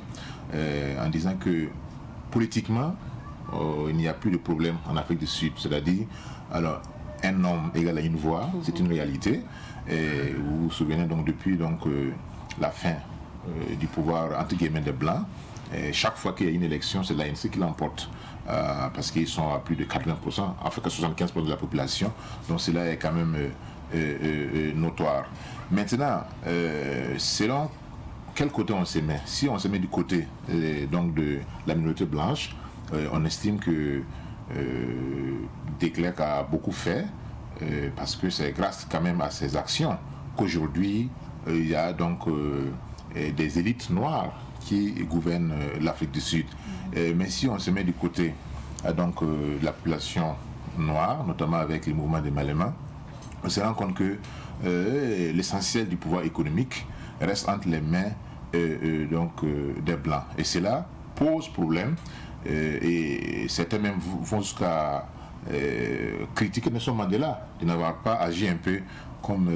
en disant que politiquement, il n'y a plus de problème en Afrique du Sud. C'est-à-dire, alors, un homme égale à une voix, c'est une réalité. Et vous vous souvenez donc depuis la fin du pouvoir entre guillemets des Blancs, et chaque fois qu'il y a une élection, c'est l'ANC qui l'emporte. Parce qu'ils sont à plus de 80%, en fait 75% de la population. Donc cela est quand même notoire. Maintenant, selon quel côté on se met? Si on se met du côté de la minorité blanche, on estime que de Klerk a beaucoup fait, parce que c'est grâce quand même à ses actions qu'aujourd'hui il y a donc des élites noires qui gouvernent l'Afrique du Sud. Mais si on se met du côté de la population noire, notamment avec les mouvements des Malema, on se rend compte que l'essentiel du pouvoir économique reste entre les mains des Blancs. Et cela pose problème. Et certains même vont jusqu'à critiquer Nelson Mandela de n'avoir pas agi un peu comme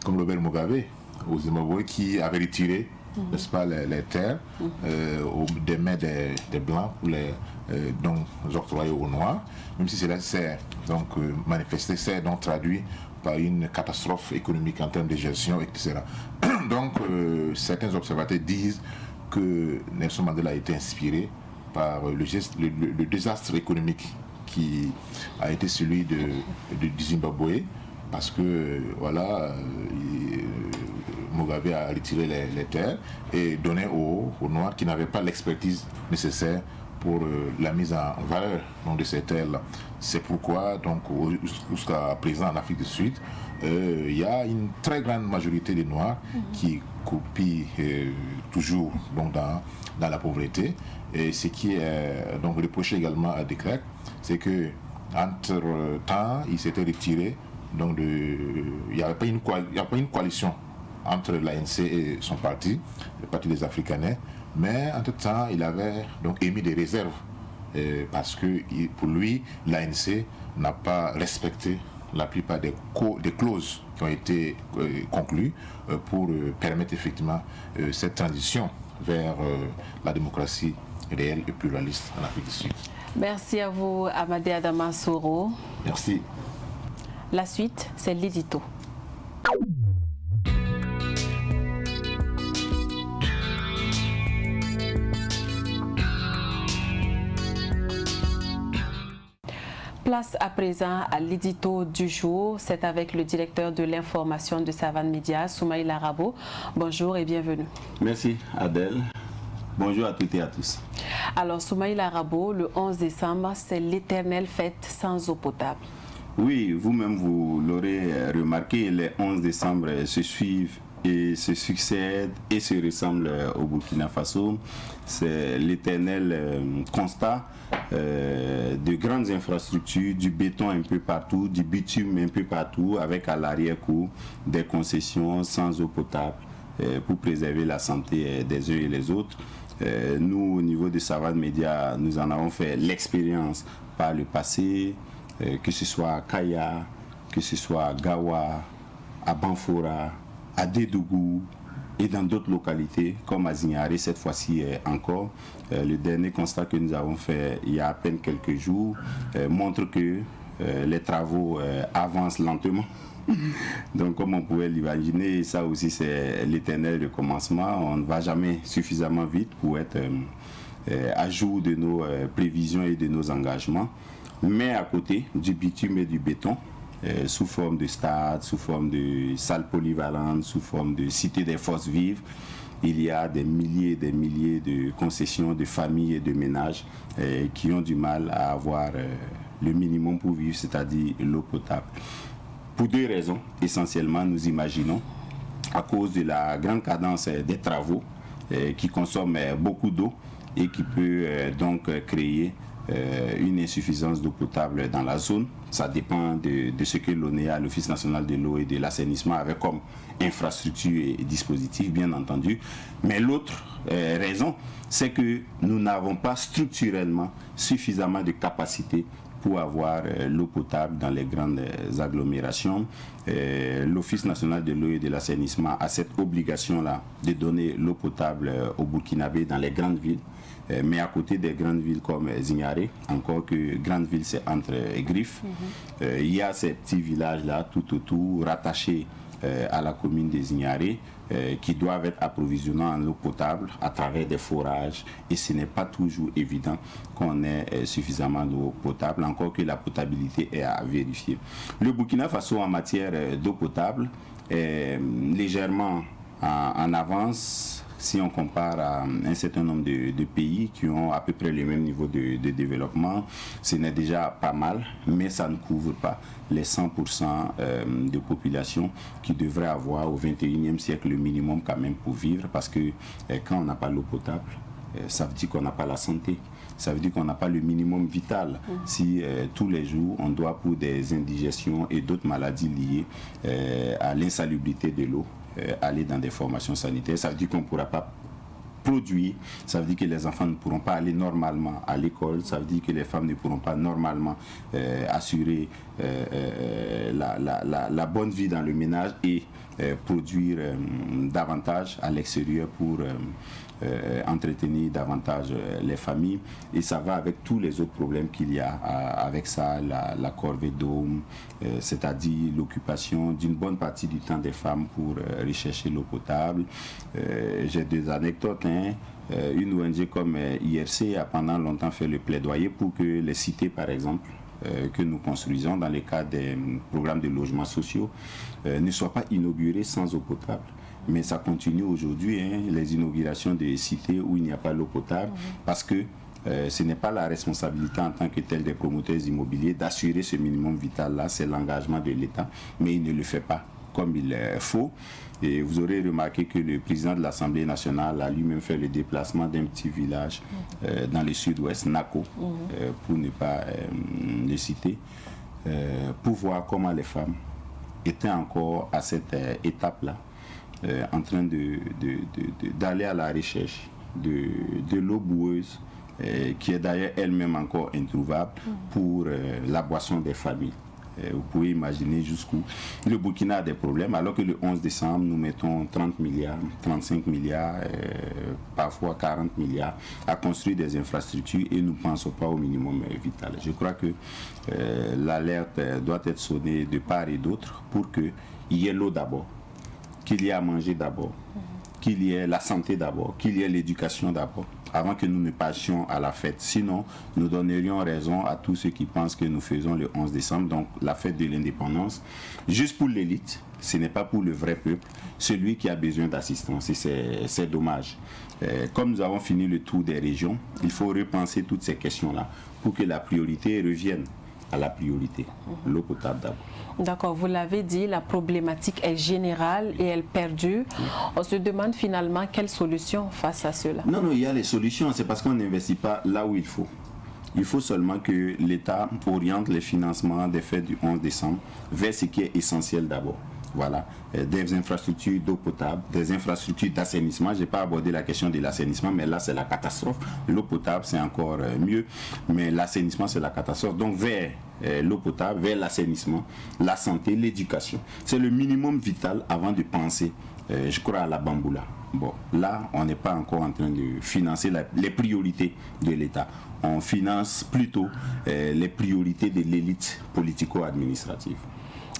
Robert Mugabe au Zimbabwe, qui avait retiré, n'est-ce pas, les terres des mains des Blancs pour les octroyer aux Noirs, même si cela s'est manifesté, c'est donc traduit par une catastrophe économique en termes de gestion, etc. Donc certains observateurs disent que Nelson Mandela a été inspiré par le désastre économique qui a été celui du Zimbabwe, parce que Mugabe a retiré les terres et donné aux Noirs qui n'avaient pas l'expertise nécessaire pour la mise en valeur de ces terres-là. C'est pourquoi jusqu'à présent en Afrique du Sud, il y a une très grande majorité de Noirs qui copient toujours dans la pauvreté. Et ce qui est reproché également à De Klerk, c'est que entre-temps, il s'était retiré. Il n'y avait pas une coalition entre l'ANC et son parti, le Parti des Afrikanais, mais entre-temps, il avait émis des réserves parce que pour lui, l'ANC n'a pas respecté la plupart des clauses qui ont été conclues pour permettre effectivement cette transition vers la démocratie réelle et pluraliste en Afrique du Sud. Merci à vous, Amadé Adama Soro. Merci. La suite, c'est l'édito. Place à présent à l'édito du jour. C'est avec le directeur de l'information de Savane Média, Soumaïla Rabo. Bonjour et bienvenue. Merci Adèle. Bonjour à toutes et à tous. Alors Soumaïla Rabo, le 11 décembre, c'est l'éternelle fête sans eau potable. Oui, vous-même vous l'aurez remarqué, les 11 décembre se suivent et se succèdent et se ressemblent au Burkina Faso. C'est l'éternel constat de grandes infrastructures, du béton un peu partout, du bitume un peu partout, avec à l'arrière-cour des concessions sans eau potable pour préserver la santé des uns et des autres. Nous, au niveau de Savane Média, nous en avons fait l'expérience par le passé, que ce soit à Kaya, que ce soit à Gawa, à Banfora, à Dédougou et dans d'autres localités comme à Zignaré cette fois-ci encore. Le dernier constat que nous avons fait il y a à peine quelques jours montre que les travaux avancent lentement. Donc comme on pouvait l'imaginer, ça aussi c'est l'éternel recommencement. On ne va jamais suffisamment vite pour être à jour de nos prévisions et de nos engagements. Mais à côté du bitume et du béton, sous forme de stades, sous forme de salles polyvalentes, sous forme de cité des forces vives, il y a des milliers et des milliers de concessions de familles et de ménages qui ont du mal à avoir le minimum pour vivre, c'est-à-dire l'eau potable. Pour deux raisons, essentiellement, nous imaginons, à cause de la grande cadence des travaux qui consomment beaucoup d'eau et qui peut donc créer une insuffisance d'eau potable dans la zone Ça dépend de ce que l'ONEA, l'Office national de l'eau et de l'assainissement, avait comme infrastructure et dispositif, bien entendu. Mais l'autre raison, c'est que nous n'avons pas structurellement suffisamment de capacité pour avoir l'eau potable dans les grandes agglomérations. L'Office national de l'eau et de l'assainissement a cette obligation-là de donner l'eau potable aux Burkinabés dans les grandes villes. Mais à côté des grandes villes comme Zignaré, encore que grande ville c'est entre Griffes, il y a ces petits villages-là tout autour, rattachés à la commune de Zignaré, qui doivent être approvisionnés en eau potable à travers des forages, et ce n'est pas toujours évident qu'on ait suffisamment d'eau potable, encore que la potabilité est à vérifier. Le Burkina Faso en matière d'eau potable est légèrement en avance si on compare à un certain nombre de pays qui ont à peu près le même niveau de développement. Ce n'est déjà pas mal, mais ça ne couvre pas les 100% de population qui devraient avoir au 21e siècle le minimum quand même pour vivre, parce que quand on n'a pas l'eau potable, ça veut dire qu'on n'a pas la santé. Ça veut dire qu'on n'a pas le minimum vital. Si tous les jours, on doit, pour des indigestions et d'autres maladies liées à l'insalubrité de l'eau, aller dans des formations sanitaires, ça veut dire qu'on ne pourra pas produire, ça veut dire que les enfants ne pourront pas aller normalement à l'école, ça veut dire que les femmes ne pourront pas normalement assurer la bonne vie dans le ménage et produire davantage à l'extérieur pour entretenir davantage les familles. Et ça va avec tous les autres problèmes qu'il y a avec ça, la corvée d'eau, c'est-à-dire l'occupation d'une bonne partie du temps des femmes pour rechercher l'eau potable. J'ai des anecdotes. Une ONG comme IRC a pendant longtemps fait le plaidoyer pour que les cités, par exemple, que nous construisons dans le cadre des programmes de logements sociaux ne soient pas inaugurés sans eau potable. Mais ça continue aujourd'hui, les inaugurations des cités où il n'y a pas l'eau potable, parce que ce n'est pas la responsabilité en tant que telle des promoteurs immobiliers d'assurer ce minimum vital-là, c'est l'engagement de l'État, mais il ne le fait pas comme il faut. Et vous aurez remarqué que le président de l'Assemblée nationale a lui-même fait le déplacement d'un petit village dans le sud-ouest, Nako, pour ne pas le citer, pour voir comment les femmes étaient encore à cette étape-là, en train d'aller à la recherche de l'eau boueuse, qui est d'ailleurs elle-même encore introuvable pour la boisson des familles. Vous pouvez imaginer jusqu'où le Burkina a des problèmes, alors que le 11 décembre, nous mettons 30 milliards, 35 milliards, parfois 40 milliards à construire des infrastructures et nous ne pensons pas au minimum vital. Je crois que l'alerte doit être sonnée de part et d'autre pour qu'il y ait l'eau d'abord, qu'il y ait à manger d'abord, qu'il y ait la santé d'abord, qu'il y ait l'éducation d'abord, avant que nous ne passions à la fête. Sinon, nous donnerions raison à tous ceux qui pensent que nous faisons le 11 décembre, donc la fête de l'indépendance, juste pour l'élite. Ce n'est pas pour le vrai peuple, celui qui a besoin d'assistance. Et c'est dommage. Comme nous avons fini le tour des régions, il faut repenser toutes ces questions-là pour que la priorité revienne à la priorité, l'eau potable d'abord. D'accord, vous l'avez dit, la problématique est générale et elle perdure. On se demande finalement quelle solution face à cela. Non, il y a les solutions, c'est parce qu'on n'investit pas là où il faut. Il faut seulement que l'État oriente les financements des fêtes du 11 décembre vers ce qui est essentiel d'abord. Voilà, des infrastructures d'eau potable, des infrastructures d'assainissement. Je n'ai pas abordé la question de l'assainissement, mais là c'est la catastrophe. L'eau potable c'est encore mieux, mais l'assainissement c'est la catastrophe. Donc vers l'eau potable, vers l'assainissement, la santé, l'éducation. C'est le minimum vital avant de penser, je crois, à la bamboula. Bon, là on n'est pas encore en train de financer les priorités de l'État. On finance plutôt les priorités de l'élite politico-administrative.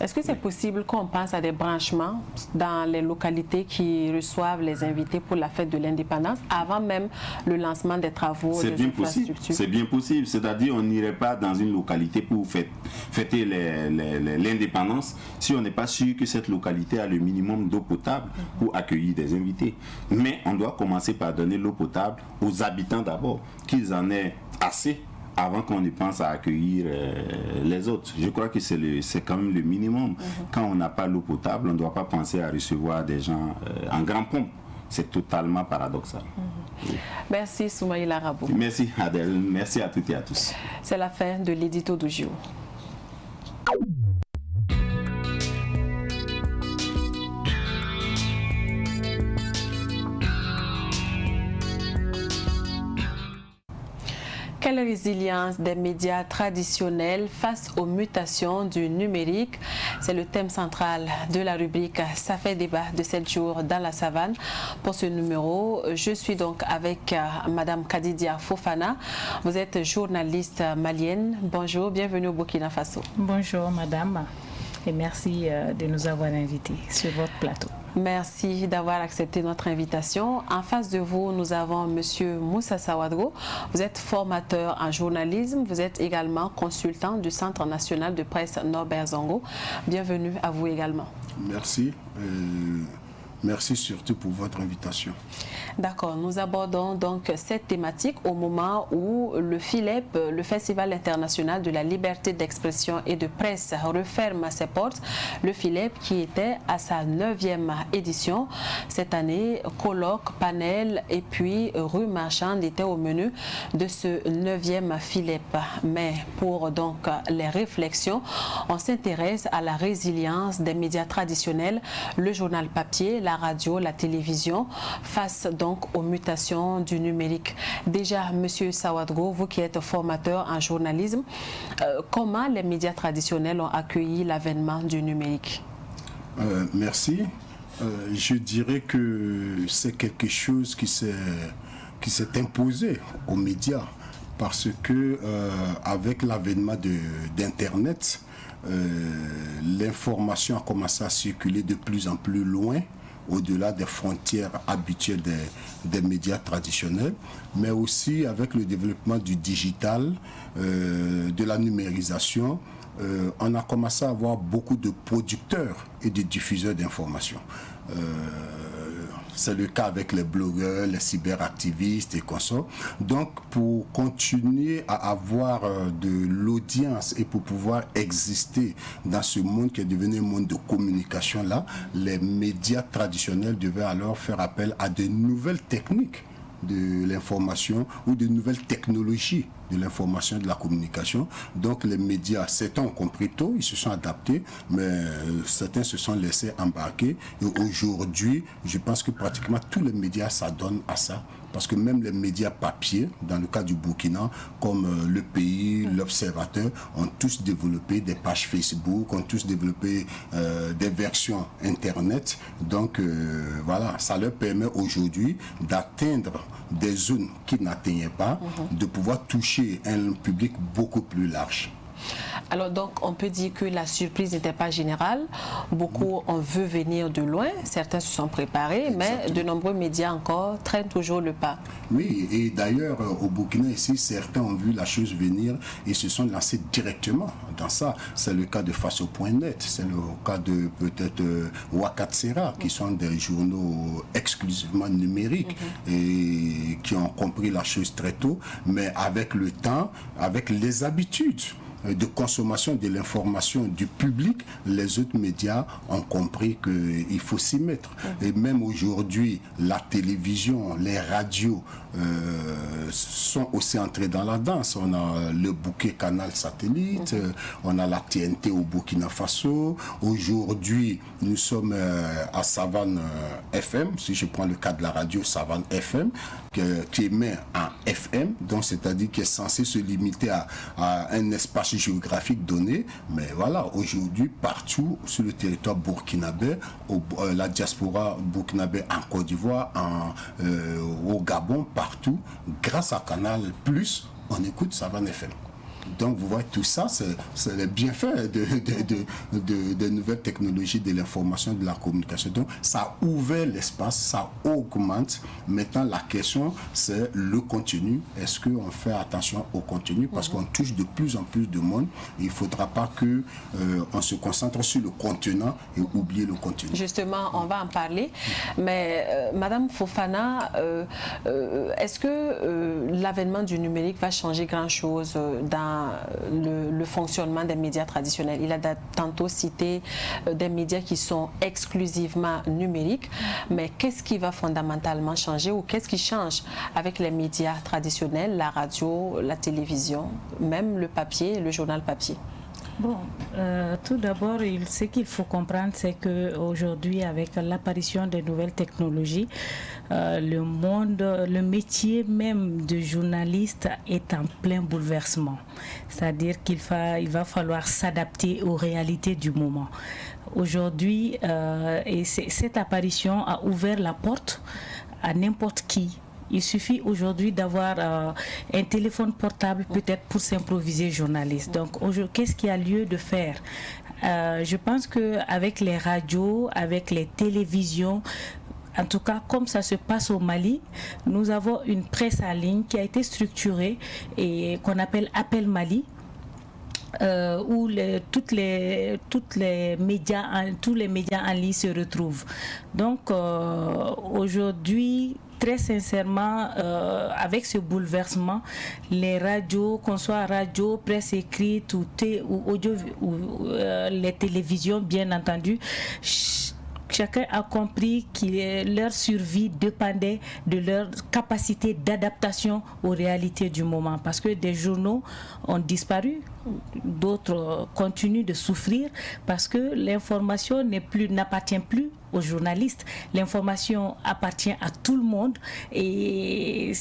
Est-ce que c'est possible qu'on pense à des branchements dans les localités qui reçoêtent les invités pour la fête de l'indépendance avant même le lancement des travaux des infrastructures? C'est bien possible. C'est-à-dire on n'irait pas dans une localité pour fêter l'indépendance si on n'est pas sûr que cette localité a le minimum d'eau potable pour accueillir des invités. Mais on doit commencer par donner l'eau potable aux habitants d'abord, qu'ils en aient assez avant qu'on ne pense à accueillir les autres. Je crois que c'est quand même le minimum. Quand on n'a pas l'eau potable, on ne doit pas penser à recevoir des gens en grand pompe. C'est totalement paradoxal. Oui. Merci Soumaïla Rabou. Merci Adèle, merci à toutes et à tous. C'est la fin de l'édito du jour. Quelle résilience des médias traditionnels face aux mutations du numérique? C'est le thème central de la rubrique Ça fait débat de 7 jours dans la savane. Pour ce numéro, je suis donc avec Madame Kadidia Fofana. Vous êtes journaliste malienne. Bonjour, bienvenue au Burkina Faso. Bonjour Madame et merci de nous avoir invités sur votre plateau. Merci d'avoir accepté notre invitation. En face de vous, nous avons Monsieur Moussa Sawadro. Vous êtes formateur en journalisme. Vous êtes également consultant du Centre national de presse Norbert Zongo. Bienvenue à vous également. Merci. Merci surtout pour votre invitation. D'accord, nous abordons donc cette thématique au moment où le FILEP, le Festival international de la liberté d'expression et de presse, referme ses portes. Le FILEP qui était à sa 9e édition. Cette année, colloque, panel et puis rue marchande étaient au menu de ce 9e FILEP. Mais pour donc les réflexions, on s'intéresse à la résilience des médias traditionnels, le journal papier, la radio, la télévision, face donc aux mutations du numérique. Déjà, Monsieur Sawadgo, vous qui êtes formateur en journalisme, comment les médias traditionnels ont accueilli l'avènement du numérique? Merci. Je dirais que c'est quelque chose qui s'est imposé aux médias parce que avec l'avènement d'Internet, l'information a commencé à circuler de plus en plus loin, au-delà des frontières habituelles des médias traditionnels, mais aussi avec le développement du digital, de la numérisation, on a commencé à avoir beaucoup de producteurs et de diffuseurs d'informations. C'est le cas avec les blogueurs, les cyberactivistes et consorts. Donc, pour continuer à avoir de l'audience et pour pouvoir exister dans ce monde qui est devenu un monde de communication là, les médias traditionnels devaient alors faire appel à de nouvelles techniques de l'information ou de nouvelles technologies de l'information et de la communication. Donc les médias, certains ont compris tôt, ils se sont adaptés, mais certains se sont laissés embarquer. Et aujourd'hui, je pense que pratiquement tous les médias s'adonnent à ça. Parce que même les médias papier, dans le cas du Burkina, comme Le Pays, L'Observateur, ont tous développé des pages Facebook, ont tous développé des versions Internet. Donc voilà, ça leur permet aujourd'hui d'atteindre des zones qu'ils n'atteignaient pas, de pouvoir toucher un public beaucoup plus large. Alors donc on peut dire que la surprise n'était pas générale. Beaucoup ont vu venir de loin, certains se sont préparés, mais de nombreux médias encore traînent toujours le pas. Oui, et d'ailleurs au Burkina ici, certains ont vu la chose venir et se sont lancés directement dans ça. C'est le cas de Faso.net, c'est le cas de peut-être Wakatsera, qui sont des journaux exclusivement numériques et qui ont compris la chose très tôt, mais avec le temps, avec les habitudes de consommation de l'information du public, les autres médias ont compris qu'il faut s'y mettre. Et même aujourd'hui, la télévision, les radios sont aussi entrés dans la danse. On a le bouquet Canal Satellite, on a la TNT au Burkina Faso. Aujourd'hui, nous sommes à Savane FM, si je prends le cas de la radio Savane FM, qui émet en FM, donc c'est-à-dire qui est censé se limiter à un espace géographique donné, mais voilà, aujourd'hui, partout sur le territoire burkinabé, la diaspora burkinabé en Côte d'Ivoire, au Gabon, partout, grâce à Canal+, on écoute Savane FM. Donc vous voyez, tout ça, c'est les bienfaits de nouvelles technologies de l'information, de la communication. Donc ça a ouvert l'espace, ça augmente. Maintenant la question, c'est le contenu. Est-ce qu'on fait attention au contenu? Parce qu'on touche de plus en plus de monde. Il ne faudra pas qu'on se concentre sur le contenant et oublier le contenu. Justement, on va en parler. Mais Madame Fofana, est-ce que l'avènement du numérique va changer grand-chose dans le fonctionnement des médias traditionnels? Il a tantôt cité des médias qui sont exclusivement numériques, mais qu'est-ce qui va fondamentalement changer ou qu'est-ce qui change avec les médias traditionnels, la radio, la télévision, même le papier, le journal papier? Bon, tout d'abord, ce qu'il faut comprendre, c'est qu'aujourd'hui, avec l'apparition des nouvelles technologies, le métier même de journaliste est en plein bouleversement. C'est-à-dire qu'il va falloir s'adapter aux réalités du moment. Aujourd'hui, cette apparition a ouvert la porte à n'importe qui. Il suffit aujourd'hui d'avoir un téléphone portable peut-être pour s'improviser journaliste. Donc qu'est-ce qu'il y a lieu de faire? Je pense qu'avec les radios, avec les télévisions, en tout cas comme ça se passe au Mali, nous avons une presse en ligne qui a été structurée et qu'on appelle Appel Mali. Où tous les médias en ligne se retrouvent. Donc aujourd'hui, très sincèrement, avec ce bouleversement, les radios, qu'on soit radio, presse écrite ou audio, ou les télévisions, bien entendu, chacun a compris que leur survie dépendait de leur capacité d'adaptation aux réalités du moment. Parce que des journaux ont disparu, d'autres continuent de souffrir parce que l'information n'appartient plus aux journalistes. L'information appartient à tout le monde et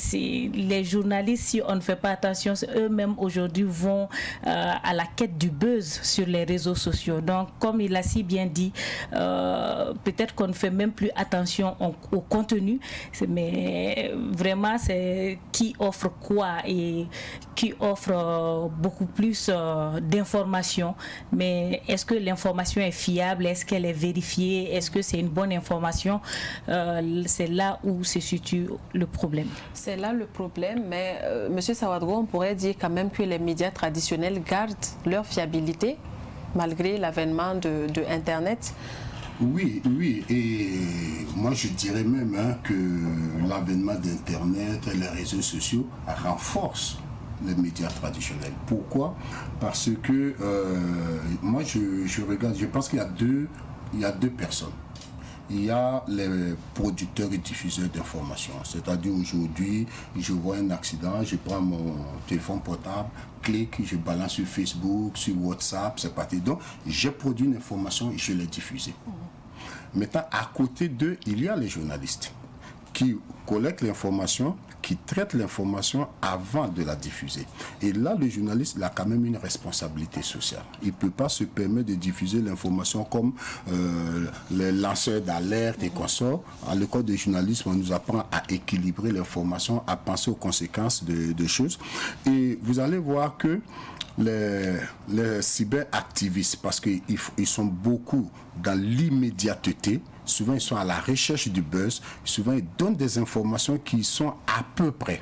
les journalistes, si on ne fait pas attention, eux-mêmes aujourd'hui vont à la quête du buzz sur les réseaux sociaux. Donc, comme il a si bien dit, peut-être qu'on ne fait même plus attention au contenu, mais vraiment c'est qui offre quoi et qui offre beaucoup plus d'informations. Mais est-ce que l'information est fiable? Est-ce qu'elle est vérifiée? Est-ce que c'est une bonne information? C'est là où se situe le problème. C'est là le problème, mais Monsieur Sawadro, on pourrait dire quand même que les médias traditionnels gardent leur fiabilité malgré l'avènement de Internet. Oui, et moi je dirais même que l'avènement d'Internet et les réseaux sociaux renforcent les médias traditionnels. Pourquoi? Parce que moi je regarde, je pense qu'il y a deux personnes. Il y a les producteurs et diffuseurs d'informations. C'est-à-dire aujourd'hui, je vois un accident, je prends mon téléphone portable, clique, je balance sur Facebook, sur WhatsApp, c'est parti. Donc, j'ai produit une information et je l'ai diffusée. Maintenant, à côté d'eux, il y a les journalistes qui collectent l'information, qui traitent l'information avant de la diffuser. Et là, le journaliste il a quand même une responsabilité sociale. Il ne peut pas se permettre de diffuser l'information comme les lanceurs d'alerte et consorts. À l'école de journalisme, on nous apprend à équilibrer l'information, à penser aux conséquences de choses. Et vous allez voir que les cyberactivistes, parce qu'ils sont beaucoup dans l'immédiateté, souvent ils sont à la recherche du buzz, souvent ils donnent des informations qui sont à peu près,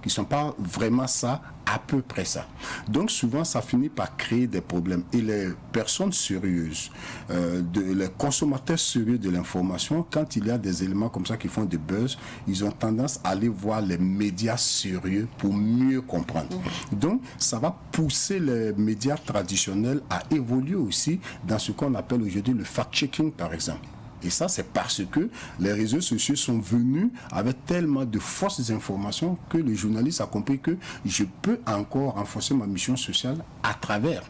qui ne sont pas vraiment ça, à peu près ça. Donc souvent ça finit par créer des problèmes. Et les personnes sérieuses, les consommateurs sérieux de l'information, quand il y a des éléments comme ça qui font des buzz, ils ont tendance à aller voir les médias sérieux pour mieux comprendre. Donc ça va pousser les médias traditionnels à évoluer aussi dans ce qu'on appelle aujourd'hui le fact-checking par exemple. Et ça, c'est parce que les réseaux sociaux sont venus avec tellement de fausses informations que le journaliste a compris que je peux encore renforcer ma mission sociale à travers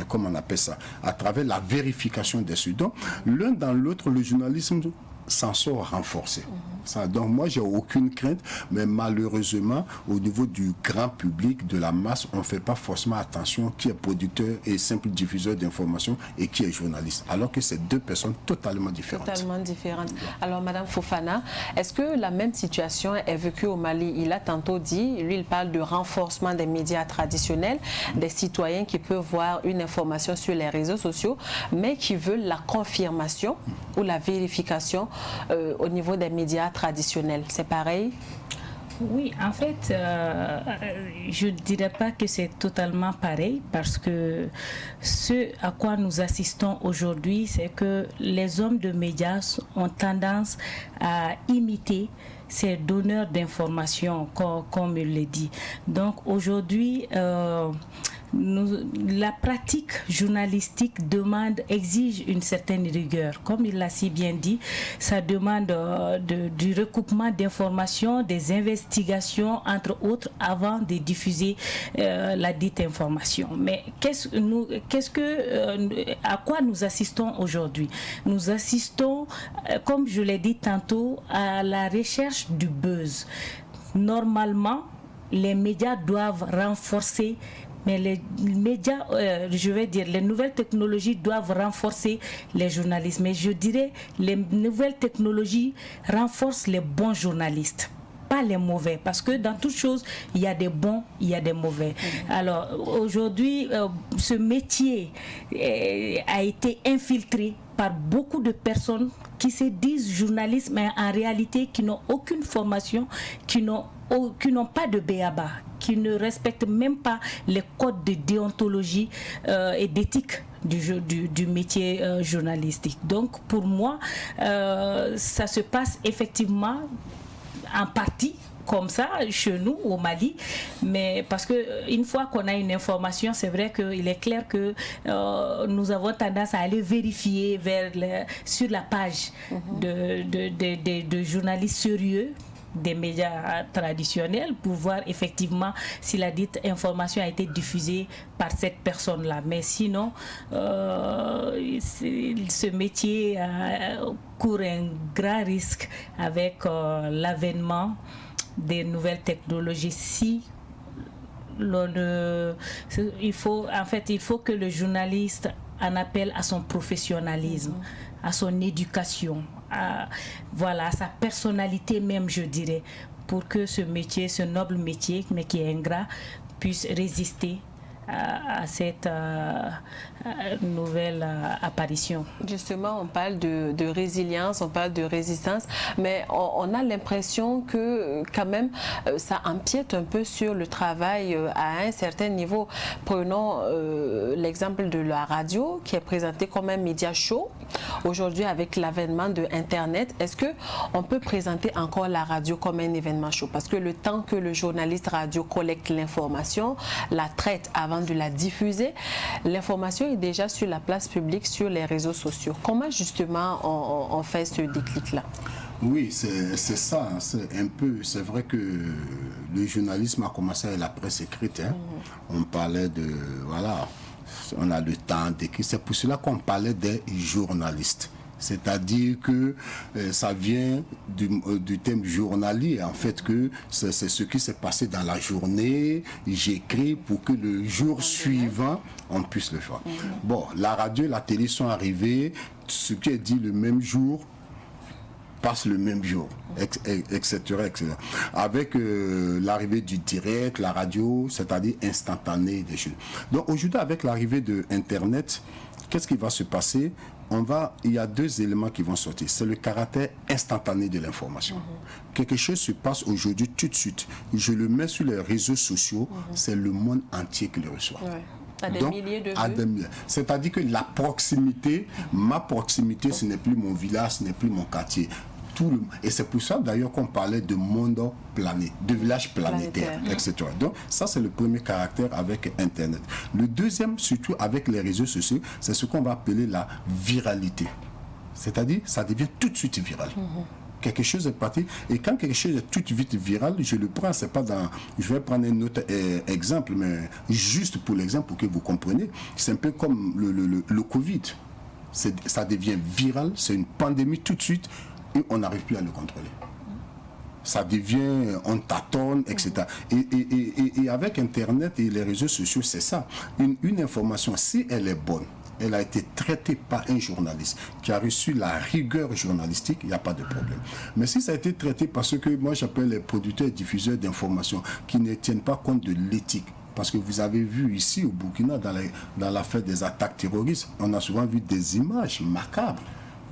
comment on appelle ça, à travers la vérification des faits. Donc, l'un dans l'autre, le journalisme s'en sort renforcé. Ça, donc moi, j'ai aucune crainte, mais malheureusement, au niveau du grand public, de la masse, on ne fait pas forcément attention qui est producteur et simple diffuseur d'informations et qui est journaliste, alors que c'est deux personnes totalement différentes. Totalement différentes. Alors, Madame Fofana, est-ce que la même situation est vécue au Mali? Il a tantôt dit, lui, il parle de renforcement des médias traditionnels, des citoyens qui peuvent voir une information sur les réseaux sociaux, mais qui veulent la confirmation ou la vérification au niveau des médias traditionnels. C'est pareil? Oui, en fait, je ne dirais pas que c'est totalement pareil parce que ce à quoi nous assistons aujourd'hui, c'est que les hommes de médias ont tendance à imiter ces donneurs d'informations, comme il le dit. Donc aujourd'hui, la pratique journalistique exige une certaine rigueur. Comme il l'a si bien dit, ça demande du recoupement d'informations, des investigations, entre autres, avant de diffuser la dite information. Mais à quoi nous assistons aujourd'hui? Nous assistons, comme je l'ai dit tantôt, à la recherche du buzz. Normalement, les médias doivent renforcer, mais les médias, les nouvelles technologies doivent renforcer les journalistes. Mais je dirais, les nouvelles technologies renforcent les bons journalistes, pas les mauvais, parce que dans toute chose, il y a des bons, il y a des mauvais. Alors aujourd'hui, ce métier a été infiltré par beaucoup de personnes qui se disent journalistes, mais en réalité qui n'ont aucune formation, qui n'ont pas de b.a.-ba, qui ne respectent même pas les codes de déontologie et d'éthique du métier journalistique. Donc pour moi, ça se passe effectivement en partie comme ça chez nous au Mali, mais parce que une fois qu'on a une information, c'est vrai qu'il est clair que nous avons tendance à aller vérifier sur la page de journalistes sérieux des médias traditionnels pour voir effectivement si la dite information a été diffusée par cette personne-là. Mais sinon, ce métier court un grand risque avec l'avènement des nouvelles technologies. Il faut que le journaliste en appelle à son professionnalisme, à son éducation, à sa personnalité même, je dirais, pour que ce métier, ce noble métier, mais qui est ingrat, puisse résister à cette nouvelle apparition. Justement, on parle de résilience, on parle de résistance, mais on a l'impression que quand même ça empiète un peu sur le travail à un certain niveau. Prenons l'exemple de la radio qui est présentée comme un média chaud. Aujourd'hui, avec l'avènement de Internet, est-ce qu'on peut présenter encore la radio comme un événement chaud? Parce que le temps que le journaliste radio collecte l'information, la traite avant de la diffuser, l'information est déjà sur la place publique, sur les réseaux sociaux. Comment justement on fait ce déclic-là? Oui, c'est ça. C'est vrai que le journalisme a commencé avec la presse écrite. On parlait on a le temps d'écrire. C'est pour cela qu'on parlait des journalistes. C'est-à-dire que ça vient du thème journalier, en fait, que c'est ce qui s'est passé dans la journée, j'écris pour que le jour suivant, on puisse le faire. Bon, la radio et la télé sont arrivés, ce qui est dit le même jour passe le même jour, etc. Avec l'arrivée du direct, la radio, c'est-à-dire instantané des choses. Donc aujourd'hui, avec l'arrivée de Internet, qu'est-ce qui va se passer? Il y a deux éléments qui vont sortir. C'est le caractère instantané de l'information. Quelque chose se passe aujourd'hui tout de suite. Je le mets sur les réseaux sociaux, c'est le monde entier qui le reçoit. À des milliers de vues. C'est-à-dire que la proximité, ma proximité, ce n'est plus mon village, ce n'est plus mon quartier. Et c'est pour ça d'ailleurs qu'on parlait de monde planétaire, de village planétaire, etc. Donc ça c'est le premier caractère avec Internet. Le deuxième, surtout avec les réseaux sociaux, c'est ce qu'on va appeler la viralité. C'est-à-dire ça devient tout de suite viral. Quelque chose est parti, et quand quelque chose est tout de suite viral, je le prends, c'est pas dans... Je vais prendre un autre exemple, mais juste pour l'exemple, pour que vous compreniez, c'est un peu comme le Covid. Ça devient viral, c'est une pandémie tout de suite, et on n'arrive plus à le contrôler. Ça devient, on tâtonne, etc. Et avec Internet et les réseaux sociaux, c'est ça. Une information, si elle est bonne, elle a été traitée par un journaliste qui a reçu la rigueur journalistique, il n'y a pas de problème. Mais si ça a été traité par ce que moi j'appelle les producteurs et diffuseurs d'informations qui ne tiennent pas compte de l'éthique, parce que vous avez vu ici au Burkina, dans l'affaire des attaques terroristes, on a souvent vu des images macabres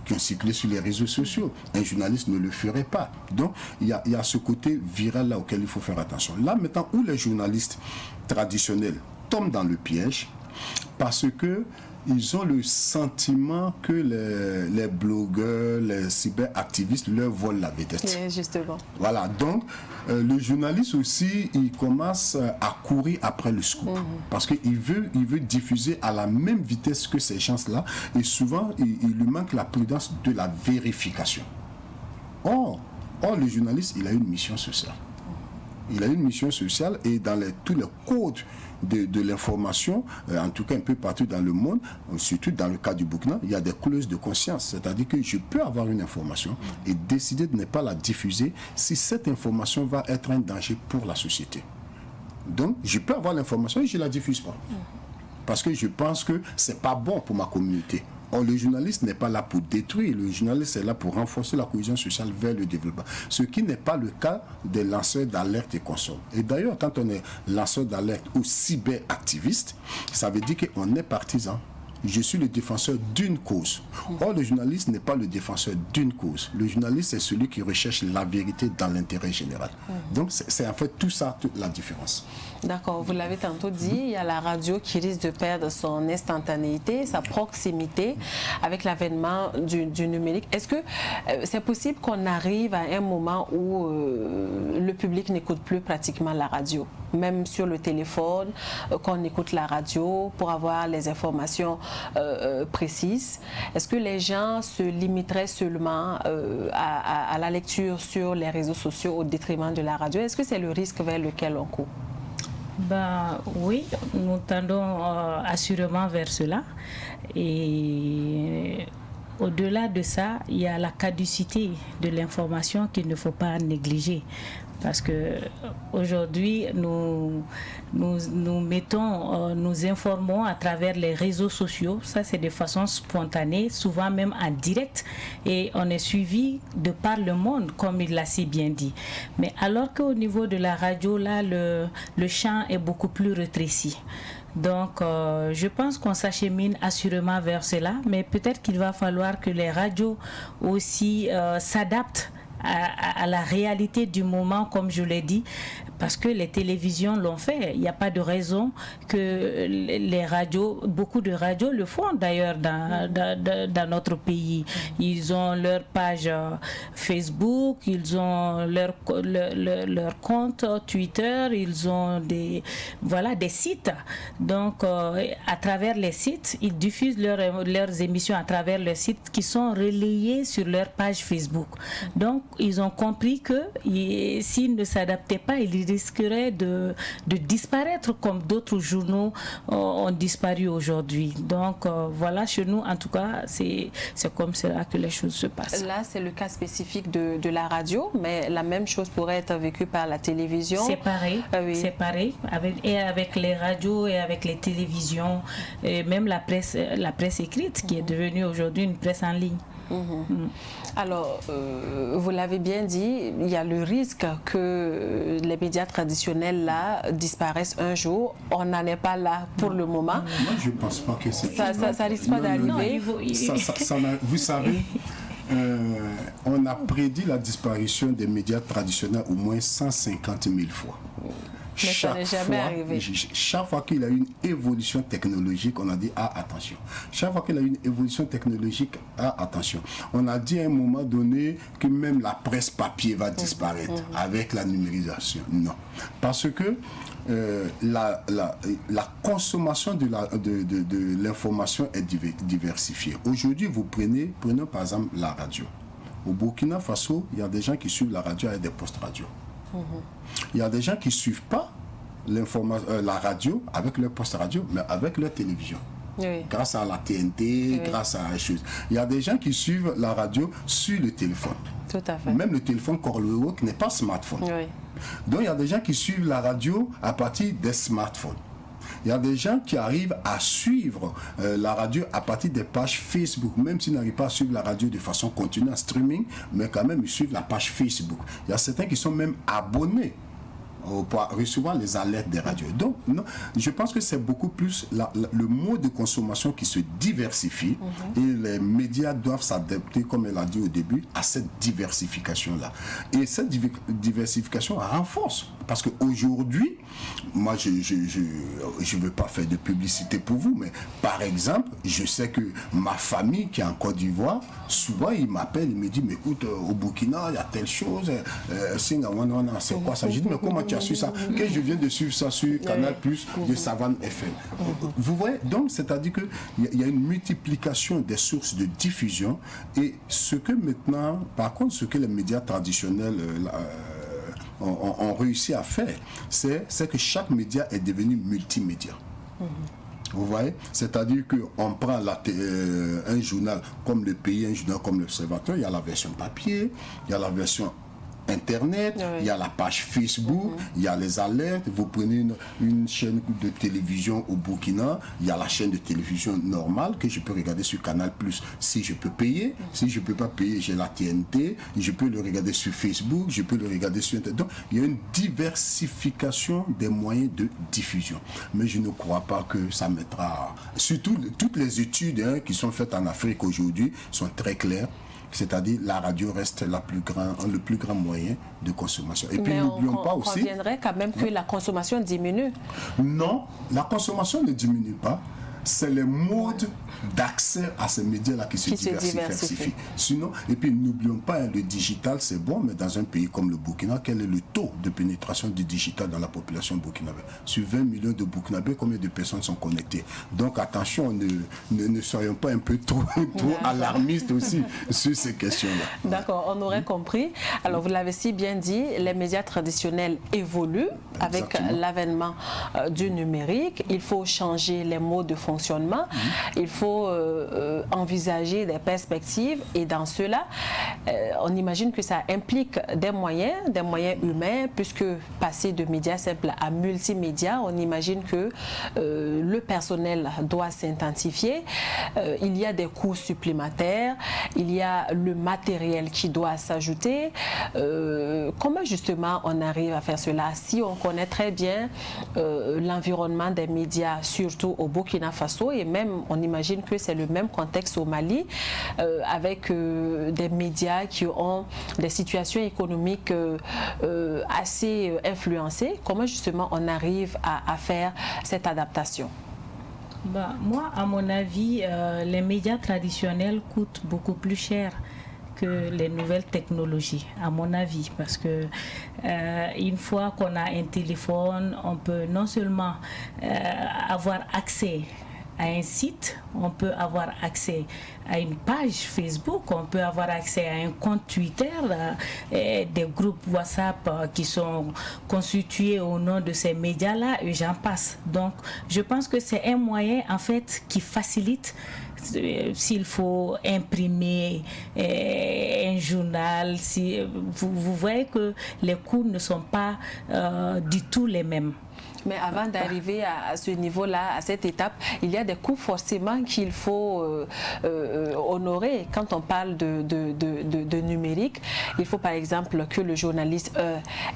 qui ont circulé sur les réseaux sociaux. Un journaliste ne le ferait pas. Donc, il y a ce côté viral là auquel il faut faire attention. Là, maintenant, où les journalistes traditionnels tombent dans le piège, parce que ils ont le sentiment que les blogueurs, les cyberactivistes leur volent la vedette. Oui, justement. Voilà, donc le journaliste aussi, il commence à courir après le scoop. Parce qu'il veut diffuser à la même vitesse que ces gens-là. Et souvent, il lui manque la prudence de la vérification. Or, le journaliste, il a une mission sociale. Il a une mission sociale et dans tous les codes de l'information, en tout cas un peu partout dans le monde, surtout dans le cas du Burkina, il y a des clauses de conscience. C'est-à-dire que je peux avoir une information et décider de ne pas la diffuser si cette information va être un danger pour la société. Donc, je peux avoir l'information et je ne la diffuse pas. Parce que je pense que ce n'est pas bon pour ma communauté. Or, le journaliste n'est pas là pour détruire, le journaliste est là pour renforcer la cohésion sociale vers le développement. Ce qui n'est pas le cas des lanceurs d'alerte et consorts. Et d'ailleurs, quand on est lanceur d'alerte ou cyberactiviste, ça veut dire qu'on est partisan. Je suis le défenseur d'une cause. Or, le journaliste n'est pas le défenseur d'une cause. Le journaliste est celui qui recherche la vérité dans l'intérêt général. Donc, c'est en fait tout ça, toute la différence. D'accord, vous l'avez tantôt dit, il y a la radio qui risque de perdre son instantanéité, sa proximité avec l'avènement du numérique. Est-ce que c'est possible qu'on arrive à un moment où le public n'écoute plus pratiquement la radio, même sur le téléphone, qu'on écoute la radio pour avoir les informations précises? Est-ce que les gens se limiteraient seulement à la lecture sur les réseaux sociaux au détriment de la radio? Est-ce que c'est le risque vers lequel on court? Oui, nous tendons assurément vers cela. Et au-delà de ça, il y a la caducité de l'information qu'il ne faut pas négliger. Parce que aujourd'hui, nous informons à travers les réseaux sociaux. Ça, c'est de façon spontanée, souvent même en direct. Et on est suivi de par le monde, comme il l'a si bien dit. Mais alors qu'au niveau de la radio, là, le champ est beaucoup plus rétréci. Donc, je pense qu'on s'achemine assurément vers cela. Mais peut-être qu'il va falloir que les radios aussi s'adaptent à la réalité du moment, comme je l'ai dit, parce que les télévisions l'ont fait. Il n'y a pas de raison que les radios, beaucoup de radios le font d'ailleurs dans notre pays. Ils ont leur page Facebook, ils ont leur compte Twitter, ils ont des sites. Donc, à travers les sites, ils diffusent leurs émissions à travers les sites qui sont relayés sur leur page Facebook. Donc, ils ont compris que s'ils ne s'adaptaient pas, ils risqueraient de disparaître comme d'autres journaux ont disparu aujourd'hui. Donc voilà, chez nous, en tout cas, c'est comme cela que les choses se passent. Là, c'est le cas spécifique de la radio, mais la même chose pourrait être vécue par la télévision. C'est pareil, oui. C'est pareil, avec les radios et avec les télévisions, et même la presse écrite, qui est devenue aujourd'hui une presse en ligne. Alors, vous l'avez bien dit, il y a le risque que les médias traditionnels là disparaissent un jour. On n'en est pas là pour le moment. Moi, je ne pense pas que c'est ça risque pas d'arriver. Vous savez, on a prédit la disparition des médias traditionnels au moins 150 000 fois. Mais ça n'est jamais arrivé. Chaque fois qu'il y a une évolution technologique, on a dit attention. Chaque fois qu'il y a une évolution technologique, attention. On a dit à un moment donné que même la presse papier va disparaître avec la numérisation. Non. Parce que la consommation de l'information est diversifiée. Aujourd'hui, prenons par exemple la radio. Au Burkina Faso, il y a des gens qui suivent la radio avec des postes radio. Il y a des gens qui ne suivent pas la radio avec leur poste radio, mais avec leur télévision. Oui. Grâce à la TNT, grâce à la chose. Il y a des gens qui suivent la radio sur le téléphone. Tout à fait. Même le téléphone Corleone qui n'est pas smartphone. Oui. Donc il y a des gens qui suivent la radio à partir des smartphones. Il y a des gens qui arrivent à suivre la radio à partir des pages Facebook, même s'ils n'arrivent pas à suivre la radio de façon continue en streaming, mais quand même ils suivent la page Facebook. Il y a certains qui sont même abonnés pour recevoir les alertes des radios. Donc, non, je pense que c'est beaucoup plus le mode de consommation qui se diversifie et les médias doivent s'adapter, comme elle a dit au début, à cette diversification-là. Et cette diversification renforce. Parce qu'aujourd'hui, moi, je ne veux pas faire de publicité pour vous, mais par exemple, je sais que ma famille qui est en Côte d'Ivoire, souvent, il m'appelle, il me dit, mais écoute, au Burkina, il y a telle chose, c'est quoi ça? Je dis, mais comment tu as su ça? Que je viens de suivre ça sur Canal+, de Savane FM. Vous voyez, donc, c'est-à-dire qu'il y a une multiplication des sources de diffusion, et ce que maintenant, par contre, ce que les médias traditionnels ont réussi à faire, c'est que chaque média est devenu multimédia. Vous voyez? C'est-à-dire qu'on prend un journal comme Le Pays, un journal comme l'Observateur, il y a la version papier, il y a la version Internet, il y a la page Facebook, il y a les alertes. Vous prenez une chaîne de télévision au Burkina, il y a la chaîne de télévision normale que je peux regarder sur Canal+, si je peux payer. Si je ne peux pas payer, j'ai la TNT, je peux le regarder sur Facebook, je peux le regarder sur Internet. Donc, il y a une diversification des moyens de diffusion. Mais je ne crois pas que ça mettra... Surtout, toutes les études qui sont faites en Afrique aujourd'hui sont très claires. C'est-à-dire la radio reste le plus grand moyen de consommation. Et puis n'oublions pas aussi... On conviendrait quand même que la consommation diminue. Non, la consommation ne diminue pas. C'est les modes d'accès à ces médias-là qui se diversifient. Sinon, et puis n'oublions pas, le digital c'est bon, mais dans un pays comme le Burkina, quel est le taux de pénétration du digital dans la population burkinabé? Sur 20 millions de Burkinabés, combien de personnes sont connectées? Donc attention, ne soyons pas un peu trop alarmistes aussi sur ces questions-là. D'accord, on aurait compris. Alors vous l'avez si bien dit, les médias traditionnels évoluent avec l'avènement du numérique. Il faut changer les modes de fonctionnement. Il faut envisager des perspectives et dans cela, on imagine que ça implique des moyens humains, puisque passer de médias simples à multimédia, on imagine que le personnel doit s'intensifier, il y a des coûts supplémentaires, il y a le matériel qui doit s'ajouter. Comment justement on arrive à faire cela si on connaît très bien l'environnement des médias, surtout au Burkina Faso, et même on imagine que c'est le même contexte au Mali, avec des médias qui ont des situations économiques assez influencées. Comment justement on arrive à faire cette adaptation? Moi, à mon avis, les médias traditionnels coûtent beaucoup plus cher que les nouvelles technologies, à mon avis, parce que une fois qu'on a un téléphone, on peut non seulement avoir accès à un site, on peut avoir accès à une page Facebook, on peut avoir accès à un compte Twitter, des groupes WhatsApp qui sont constitués au nom de ces médias-là, et j'en passe. Donc, je pense que c'est un moyen, en fait, qui facilite s'il faut imprimer un journal. Vous voyez que les coûts ne sont pas du tout les mêmes. Mais avant d'arriver à ce niveau-là, à cette étape, il y a des coûts forcément qu'il faut honorer. Quand on parle de numérique, il faut par exemple que le journaliste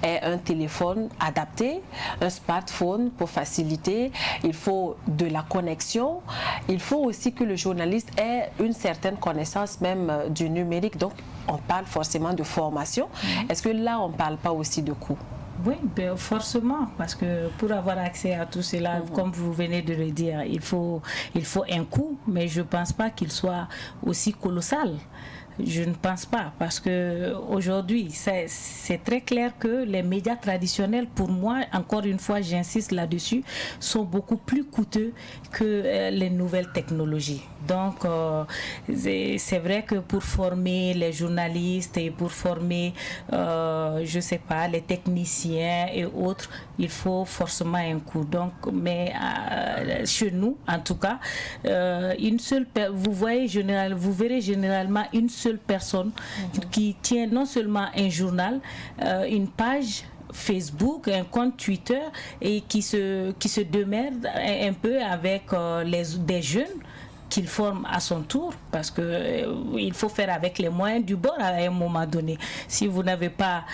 ait un téléphone adapté, un smartphone pour faciliter. Il faut de la connexion. Il faut aussi que le journaliste ait une certaine connaissance même du numérique. Donc, on parle forcément de formation. Est-ce que là, on ne parle pas aussi de coûts? Oui, forcément, parce que pour avoir accès à tout cela, comme vous venez de le dire, il faut un coût, mais je ne pense pas qu'il soit aussi colossal. Je ne pense pas, parce que aujourd'hui, c'est très clair que les médias traditionnels, pour moi, encore une fois, j'insiste là-dessus, sont beaucoup plus coûteux que les nouvelles technologies. Donc, c'est vrai que pour former les journalistes et pour former, je sais pas, les techniciens et autres, il faut forcément un coût. Donc, mais chez nous, en tout cas, vous verrez généralement une seule personne qui tient non seulement un journal, une page Facebook, un compte Twitter, et qui se démerde un peu avec des jeunes qu'il forme à son tour, parce que il faut faire avec les moyens du bord à un moment donné. Si vous n'avez pas,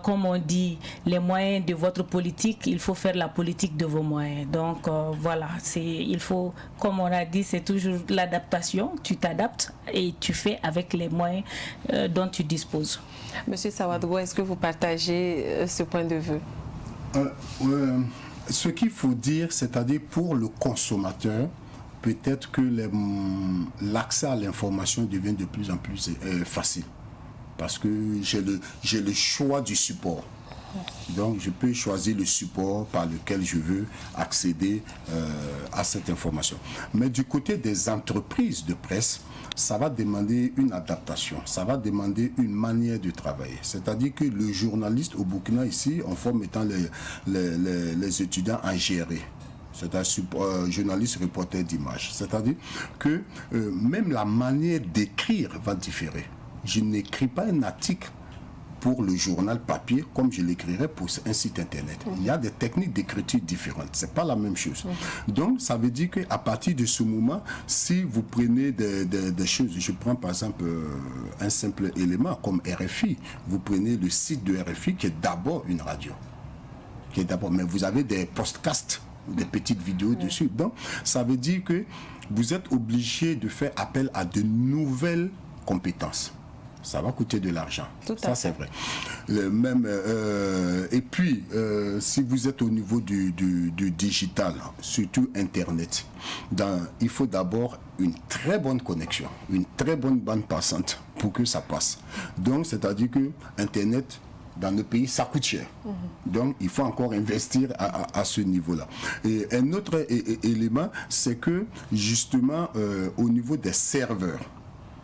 comme on dit, les moyens de votre politique, il faut faire la politique de vos moyens. Donc voilà, il faut, comme on a dit, c'est toujours l'adaptation. Tu t'adaptes et tu fais avec les moyens dont tu disposes. Monsieur Sawadou, est-ce que vous partagez ce point de vue? Ce qu'il faut dire, c'est-à-dire pour le consommateur, peut-être que l'accès à l'information devient de plus en plus facile. Parce que j'ai le choix du support. Donc je peux choisir le support par lequel je veux accéder à cette information. Mais du côté des entreprises de presse, ça va demander une adaptation, ça va demander une manière de travailler. C'est-à-dire que le journaliste au Burkina ici, on forme étant les étudiants en GRE. C'est-à-dire journaliste, reporter d'image. C'est-à-dire que même la manière d'écrire va différer. Je n'écris pas un article pour le journal papier comme je l'écrirais pour un site internet. Il y a des techniques d'écriture différentes. C'est pas la même chose. Donc, ça veut dire qu'à partir de ce moment, si vous prenez des choses, je prends par exemple un simple élément comme RFI, vous prenez le site de RFI qui est d'abord une radio. Mais vous avez des podcasts, des petites vidéos dessus. Donc, ça veut dire que vous êtes obligé de faire appel à de nouvelles compétences. Ça va coûter de l'argent. Ça, c'est vrai. Et puis, si vous êtes au niveau du digital, surtout Internet, il faut d'abord une très bonne connexion, une très bonne bande passante pour que ça passe. Donc, c'est-à-dire que Internet, dans nos pays, ça coûte cher. Donc, il faut encore investir à ce niveau-là. Et un autre élément, c'est que, justement, au niveau des serveurs,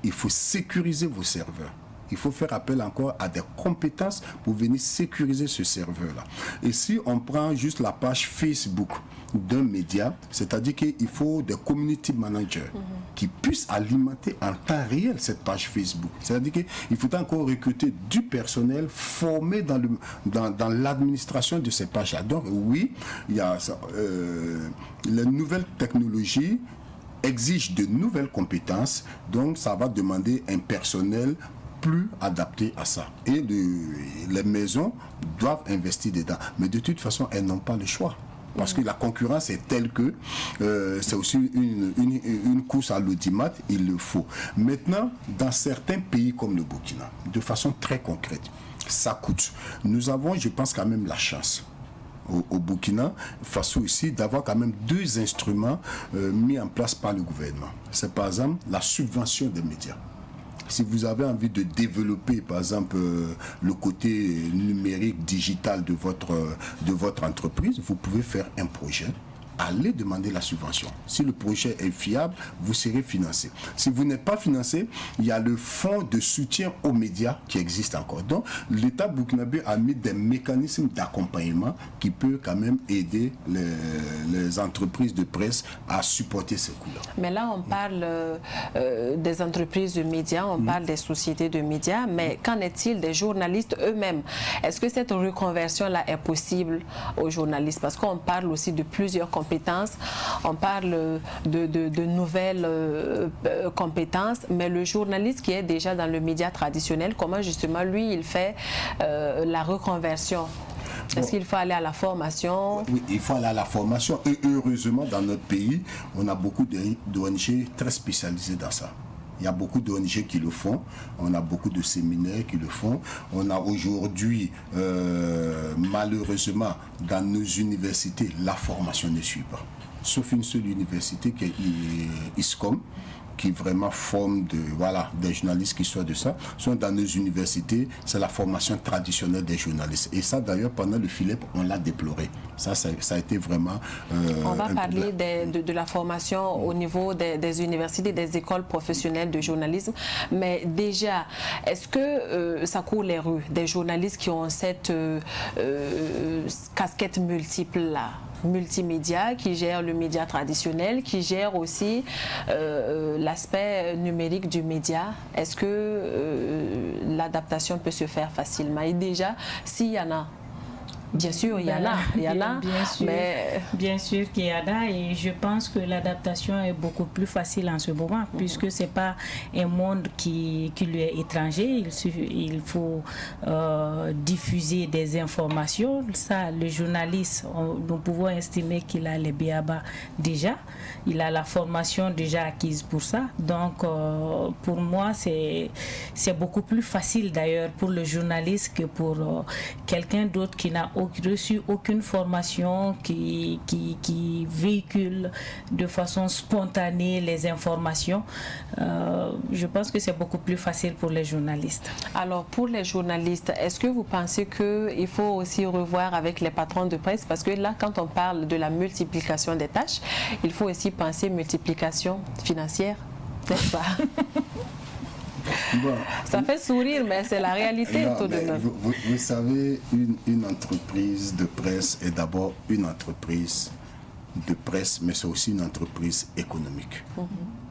il faut sécuriser vos serveurs. Il faut faire appel encore à des compétences pour venir sécuriser ce serveur-là. Et si on prend juste la page Facebook d'un média, c'est-à-dire qu'il faut des community managers qui puissent alimenter en temps réel cette page Facebook. C'est-à-dire qu'il faut encore recruter du personnel formé dans l'administration de ces pages-là. Donc oui, il y a les nouvelles technologies exige de nouvelles compétences, donc ça va demander un personnel plus adapté à ça. Et les maisons doivent investir dedans. Mais de toute façon, elles n'ont pas le choix. Parce que la concurrence est telle que c'est aussi une course à l'audimat, il le faut. Maintenant, dans certains pays comme le Burkina, de façon très concrète, ça coûte. Nous avons, je pense, quand même la chance au Burkina Faso ici d'avoir quand même deux instruments mis en place par le gouvernement. C'est par exemple la subvention des médias. Si vous avez envie de développer par exemple le côté numérique, digital de votre entreprise, vous pouvez faire un projet. Allez demander la subvention. Si le projet est fiable, vous serez financé. Si vous n'êtes pas financé, il y a le fonds de soutien aux médias qui existe encore. Donc, l'État burkinabé a mis des mécanismes d'accompagnement qui peuvent quand même aider les entreprises de presse à supporter ces coûts-là. Mais là, on parle des entreprises de médias, on parle des sociétés de médias, mais qu'en est-il des journalistes eux-mêmes? Est-ce que cette reconversion-là est possible aux journalistes? Parce qu'on parle aussi de plusieurs compétences. On parle de nouvelles compétences, mais le journaliste qui est déjà dans le média traditionnel, comment justement lui il fait la reconversion? Est-ce qu'il faut aller à la formation? Oui, il faut aller à la formation et heureusement dans notre pays, on a beaucoup d'ONG très spécialisées dans ça. Il y a beaucoup d'ONG qui le font, on a beaucoup de séminaires qui le font. On a aujourd'hui, malheureusement, dans nos universités, la formation ne suit pas. Sauf une seule université qui est ISCOM, qui vraiment forme des journalistes qui soient de ça. Sont dans nos universités, c'est la formation traditionnelle des journalistes. Et ça, d'ailleurs, pendant le FILEP, on l'a déploré. Ça a été vraiment... on va parler de la formation au niveau des universités, des écoles professionnelles de journalisme. Mais déjà, est-ce que ça court les rues des journalistes qui ont cette casquette multiple-là? Multimédia, qui gère le média traditionnel, qui gère aussi l'aspect numérique du média. Est-ce que l'adaptation peut se faire facilement? Et déjà, s'il y en a? Bien sûr, il y en a. Bien sûr qu'il y en a, et je pense que l'adaptation est beaucoup plus facile en ce moment, puisque c'est pas un monde qui lui est étranger. Il faut diffuser des informations. Ça, le journaliste, nous pouvons estimer qu'il a les b.a.-ba déjà. Il a la formation déjà acquise pour ça. Donc, pour moi, c'est beaucoup plus facile d'ailleurs pour le journaliste que pour quelqu'un d'autre qui n'a reçu aucune formation, qui véhicule de façon spontanée les informations. Je pense que c'est beaucoup plus facile pour les journalistes. Alors, pour les journalistes, est-ce que vous pensez qu'il faut aussi revoir avec les patrons de presse? Parce que là, quand on parle de la multiplication des tâches, il faut aussi penser multiplication financière, n'est-ce pas? Bon, ça fait sourire, mais c'est la réalité tout de même. Vous savez, une entreprise de presse est d'abord une entreprise de presse, mais c'est aussi une entreprise économique.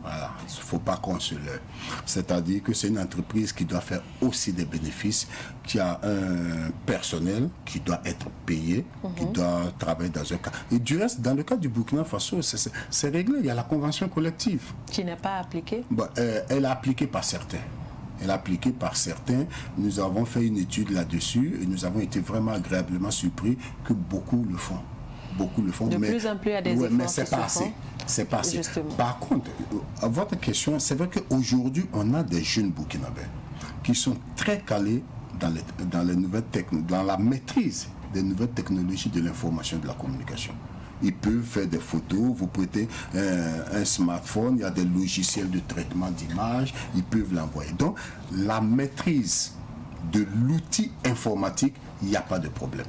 Voilà, il ne faut pas qu'on se leurre. C'est-à-dire que c'est une entreprise qui doit faire aussi des bénéfices, qui a un personnel qui doit être payé, qui doit travailler dans un cas. Et du reste, dans le cas du Burkina Faso, c'est réglé. Il y a la convention collective. Qui n'est pas appliquée? Bon, elle est appliquée par certains. Elle est appliquée par certains. Nous avons fait une étude là-dessus et nous avons été vraiment agréablement surpris que beaucoup le font. Beaucoup le font. De plus en plus, il y a des efforts. Mais c'est pas assez. C'est pas assez. Par contre, à votre question, c'est vrai qu'aujourd'hui, on a des jeunes Burkinabés qui sont très calés dans les nouvelles dans la maîtrise des nouvelles technologies de l'information et de la communication. Ils peuvent faire des photos, vous prêtez un smartphone, il y a des logiciels de traitement d'image, ils peuvent l'envoyer. Donc, la maîtrise de l'outil informatique, il n'y a pas de problème.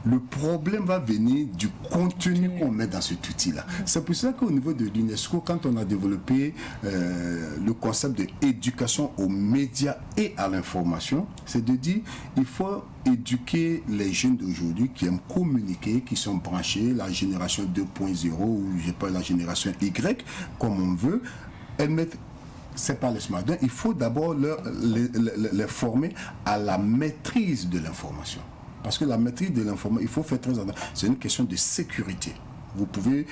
Le problème va venir du contenu qu'on met dans cet outil-là. C'est pour cela qu'au niveau de l'UNESCO, quand on a développé le concept de éducation aux médias et à l'information, c'est de dire il faut éduquer les jeunes d'aujourd'hui qui aiment communiquer, qui sont branchés, la génération 2.0 ou je sais pas, la génération Y, comme on veut. C'est pas le smart. Donc, il faut d'abord les former à la maîtrise de l'information. Parce que la maîtrise de l'information, il faut faire très attention. C'est une question de sécurité. Vous pouvez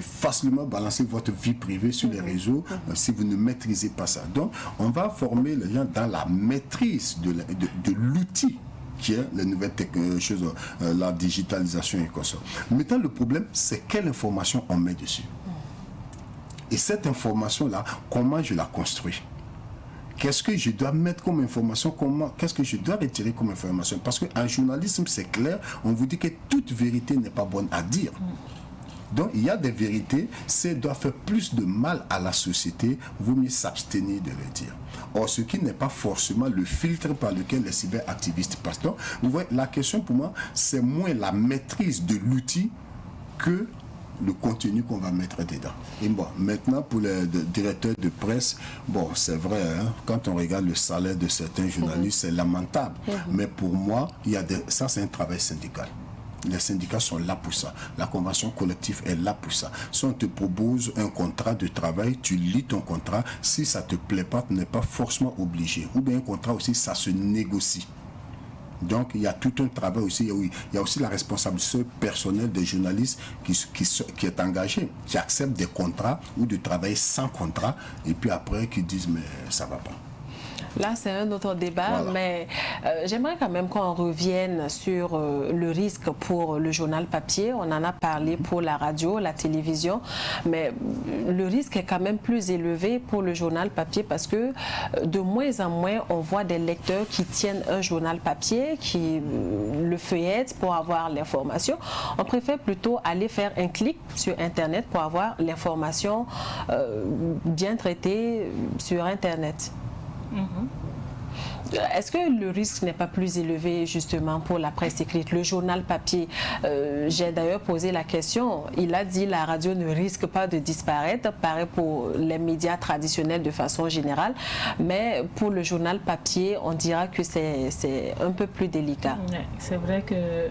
facilement balancer votre vie privée sur les réseaux si vous ne maîtrisez pas ça. Donc, on va former les gens dans la maîtrise de l'outil qui est les nouvelles choses, la digitalisation et comme ça. Maintenant, le problème, c'est quelle information on met dessus. Et cette information-là, comment je la construis? Qu'est-ce que je dois mettre comme information? Qu'est-ce que je dois retirer comme information? Parce qu'en journalisme, c'est clair, on vous dit que toute vérité n'est pas bonne à dire. Donc, il y a des vérités, ça doit faire plus de mal à la société, vaut mieux s'abstenir de le dire. Or, ce qui n'est pas forcément le filtre par lequel les cyberactivistes passent. Donc, vous voyez, la question pour moi, c'est moins la maîtrise de l'outil que le contenu qu'on va mettre dedans. Et bon, maintenant pour les directeurs de presse, bon, c'est vrai, hein, quand on regarde le salaire de certains journalistes, c'est lamentable. Mais pour moi, ça c'est un travail syndical. Les syndicats sont là pour ça. La convention collective est là pour ça. Si on te propose un contrat de travail, tu lis ton contrat. Si ça ne te plaît pas, tu n'es pas forcément obligé. Ou bien un contrat aussi, ça se négocie. Donc, il y a tout un travail aussi. Il y a aussi la responsabilité personnelle des journalistes qui est engagée, qui acceptent des contrats ou de travailler sans contrat, et puis après, qui disent, mais ça ne va pas. Là, c'est un autre débat, voilà. Mais j'aimerais quand même qu'on revienne sur le risque pour le journal papier. On en a parlé pour la radio, la télévision, mais le risque est quand même plus élevé pour le journal papier parce que de moins en moins, on voit des lecteurs qui tiennent un journal papier, qui le feuillettent pour avoir l'information. On préfère plutôt aller faire un clic sur Internet pour avoir l'information bien traitée sur Internet. Est-ce que le risque n'est pas plus élevé justement pour la presse écrite, le journal papier? J'ai d'ailleurs posé la question. Il a dit la radio ne risque pas de disparaître, pareil pour les médias traditionnels de façon générale, mais pour le journal papier, on dira que c'est un peu plus délicat. C'est vrai que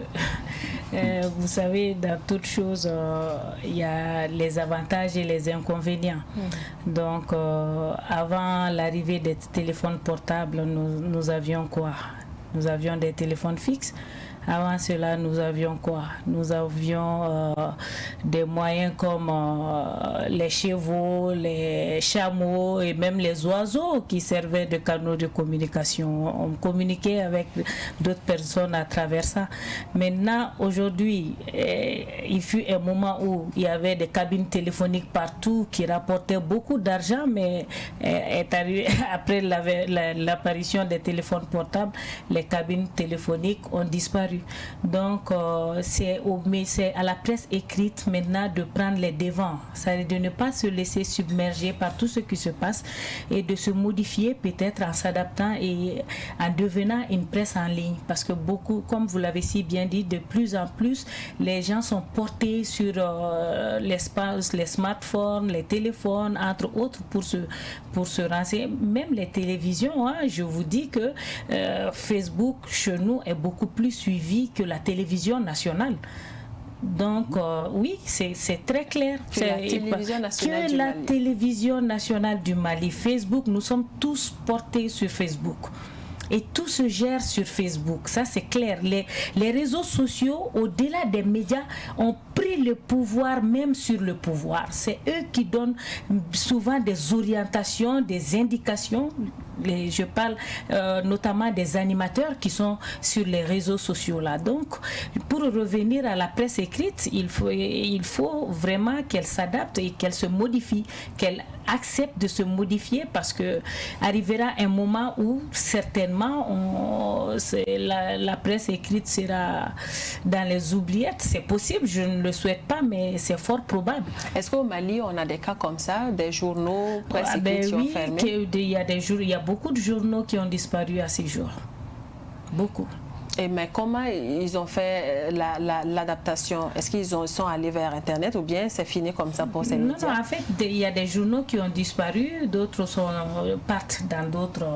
vous savez, dans toute chose, il y a les avantages et les inconvénients. Donc, avant l'arrivée des téléphones portables, nous avions quoi? Nous avions des téléphones fixes Avant cela, nous avions quoi? Nous avions des moyens comme les chevaux, les chameaux et même les oiseaux qui servaient de canaux de communication. On communiquait avec d'autres personnes à travers ça. Maintenant, aujourd'hui, il fut un moment où il y avait des cabines téléphoniques partout qui rapportaient beaucoup d'argent, mais est arrivé après l'apparition des téléphones portables, les cabines téléphoniques ont disparu. Donc, c'est à la presse écrite maintenant de prendre les devants, c'est-à-dire de ne pas se laisser submerger par tout ce qui se passe et de se modifier peut-être en s'adaptant et en devenant une presse en ligne. Parce que beaucoup, comme vous l'avez si bien dit, de plus en plus, les gens sont portés sur les smartphones, les téléphones, entre autres, pour se renseigner. Même les télévisions, hein, je vous dis que Facebook, chez nous, est beaucoup plus suivi que la télévision nationale. Donc, oui, c'est très clair. Que la télévision nationale du Mali. Facebook, nous sommes tous portés sur Facebook. Et tout se gère sur Facebook, ça c'est clair. Les réseaux sociaux, au-delà des médias, ont pris le pouvoir même sur le pouvoir. C'est eux qui donnent souvent des orientations, des indications. Je parle notamment des animateurs qui sont sur les réseaux sociaux là. Donc, pour revenir à la presse écrite, il faut vraiment qu'elle s'adapte et qu'elle se modifie, qu'elle accepte de se modifier, parce que arrivera un moment où certainement la presse écrite sera dans les oubliettes. C'est possible, je ne le souhaite pas, mais c'est fort probable. Est-ce qu'au Mali, on a des cas comme ça, des journaux presse écrite qui ont fermé? Il y a beaucoup de journaux qui ont disparu à ces jours. Beaucoup. Mais comment ils ont fait l'adaptation? Est-ce qu'ils sont allés vers Internet ou bien c'est fini comme ça pour ces médias? Non, en fait, il y a des journaux qui ont disparu, d'autres partent dans d'autres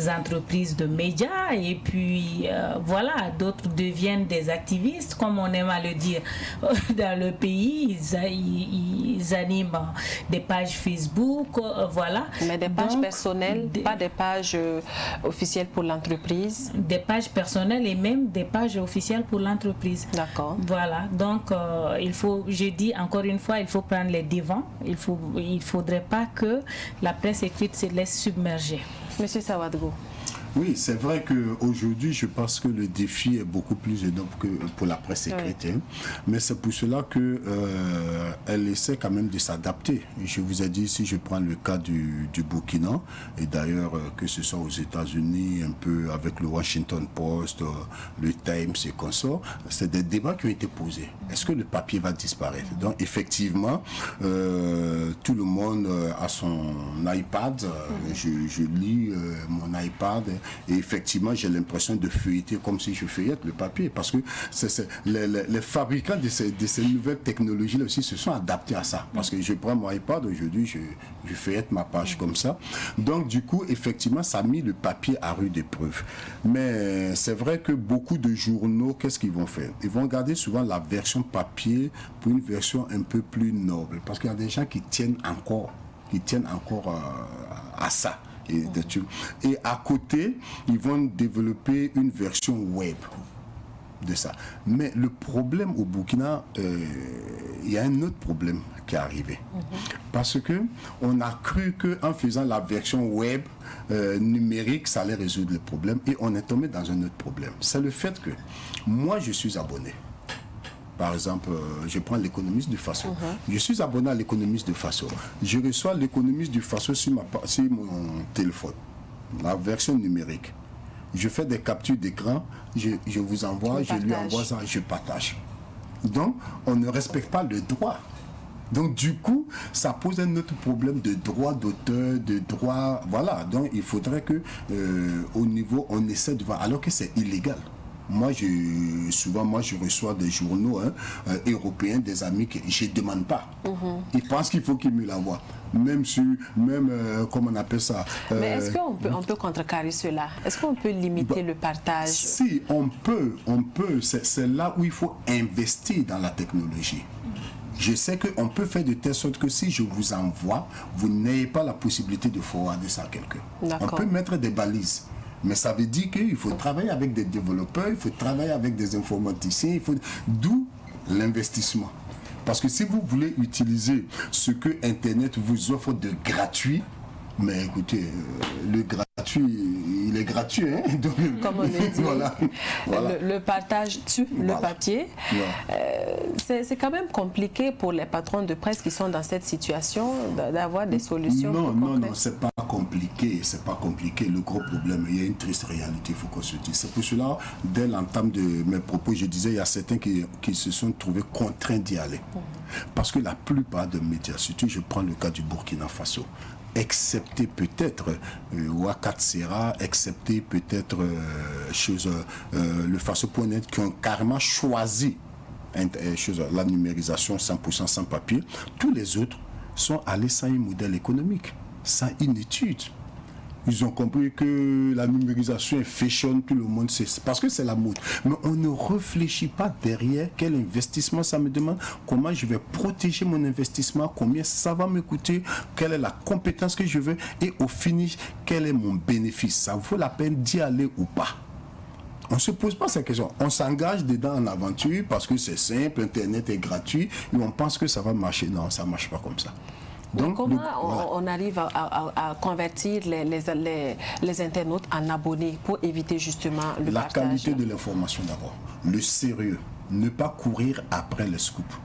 entreprises de médias et puis voilà, d'autres deviennent des activistes, comme on aime à le dire dans le pays. Ils animent des pages Facebook, voilà. Mais des pages personnelles, pas des pages officielles pour l'entreprise? Des pages personnelles et même des pages officielles pour l'entreprise. D'accord. Voilà, donc je dis encore une fois, il faut prendre les devants. Il faudrait pas que la presse écrite se laisse submerger. Monsieur Sawadgo. Oui, c'est vrai qu'aujourd'hui, je pense que le défi est beaucoup plus énorme que pour la presse écrite. Oui. Mais c'est pour cela qu'elle essaie quand même de s'adapter. Je vous ai dit, si je prends le cas du Burkina, et d'ailleurs que ce soit aux États-Unis, un peu avec le Washington Post, le Times et consorts, c'est des débats qui ont été posés. Est-ce que le papier va disparaître? Donc effectivement, tout le monde a son iPad. Je lis mon iPad. Et effectivement, j'ai l'impression de feuilleter comme si je feuillette le papier, parce que les fabricants de ces nouvelles technologies-là aussi se sont adaptés à ça. Parce que je prends mon iPad aujourd'hui, je feuillette ma page comme ça. Donc du coup, effectivement, ça a mis le papier à rude épreuve. Mais c'est vrai que beaucoup de journaux, qu'est-ce qu'ils vont faire? Ils vont garder souvent la version papier pour une version un peu plus noble. Parce qu'il y a des gens qui tiennent encore à ça. Et à côté, ils vont développer une version web de ça. Mais le problème au Burkina, il y a un autre problème qui est arrivé. Parce que on a cru qu'en faisant la version web numérique, ça allait résoudre le problème. Et on est tombé dans un autre problème. C'est le fait que moi, je suis abonné. Par exemple, je prends l'économiste du Faso. Je suis abonné à l'économiste du Faso. Je reçois l'économiste du Faso sur mon téléphone, la version numérique. Je fais des captures d'écran, je vous envoie, je lui envoie ça, je partage. Donc, on ne respecte pas le droit. Donc, du coup, ça pose un autre problème de droit d'auteur, de droit... Voilà, donc il faudrait que au niveau, on essaie de voir, alors que c'est illégal. Moi, je reçois des journaux européens, des amis que je ne demande pas. Ils pensent qu'il faut qu'ils me l'envoient. Même comment on appelle ça. Mais est-ce qu'on peut contrecarrer cela? Est-ce qu'on peut limiter le partage? Si, on peut. C'est là où il faut investir dans la technologie. Je sais qu'on peut faire de telle sorte que si je vous envoie, vous n'ayez pas la possibilité de forwarder ça à quelqu'un. On peut mettre des balises. Mais ça veut dire qu'il faut travailler avec des développeurs, il faut travailler avec des informaticiens, d'où l'investissement. Parce que si vous voulez utiliser ce que Internet vous offre de gratuit, mais écoutez, le gratuit, il est gratuit, hein? Donc, comme on le dit, voilà. Le partage tue le papier. C'est quand même compliqué pour les patrons de presse qui sont dans cette situation d'avoir des solutions. Non, c'est pas compliqué, c'est pas compliqué. Le gros problème, il y a une triste réalité, il faut qu'on se dise. C'est pour cela, dès l'entame de mes propos, je disais, il y a certains qui se sont trouvés contraints d'y aller. Parce que la plupart des médias, surtout je prends le cas du Burkina Faso, excepté peut-être Wakatsera, excepté peut-être le Faso.net qui ont carrément choisi la numérisation 100% sans papier. Tous les autres sont allés sans un modèle économique, sans une étude. Ils ont compris que la numérisation est fashion, tout le monde sait, parce que c'est la mode. Mais on ne réfléchit pas derrière quel investissement ça me demande, comment je vais protéger mon investissement, combien ça va me coûter, quelle est la compétence que je veux et au finish, quel est mon bénéfice. Ça vaut la peine d'y aller ou pas. On ne se pose pas ces questions. On s'engage dedans en aventure parce que c'est simple, Internet est gratuit et on pense que ça va marcher. Non, ça ne marche pas comme ça. Donc, comment on arrive à convertir les internautes en abonnés pour éviter justement le partage? La qualité de l'information d'abord, le sérieux, ne pas courir après les scoops.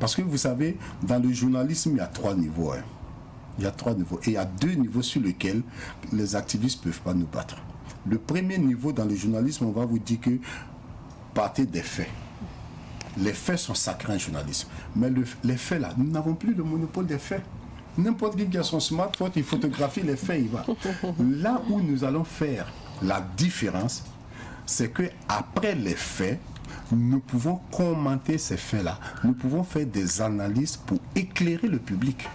Parce que vous savez, dans le journalisme, il y a 3 niveaux. Hein. Il y a 3 niveaux. Et il y a 2 niveaux sur lesquels les activistes ne peuvent pas nous battre. Le premier niveau dans le journalisme, on va vous dire que partez des faits. Les faits sont sacrés en journalisme. Mais les faits là, nous n'avons plus le monopole des faits. N'importe qui a son smartphone, il photographie les faits, il va. Là où nous allons faire la différence, c'est que après les faits, nous pouvons commenter ces faits-là. Nous pouvons faire des analyses pour éclairer le public.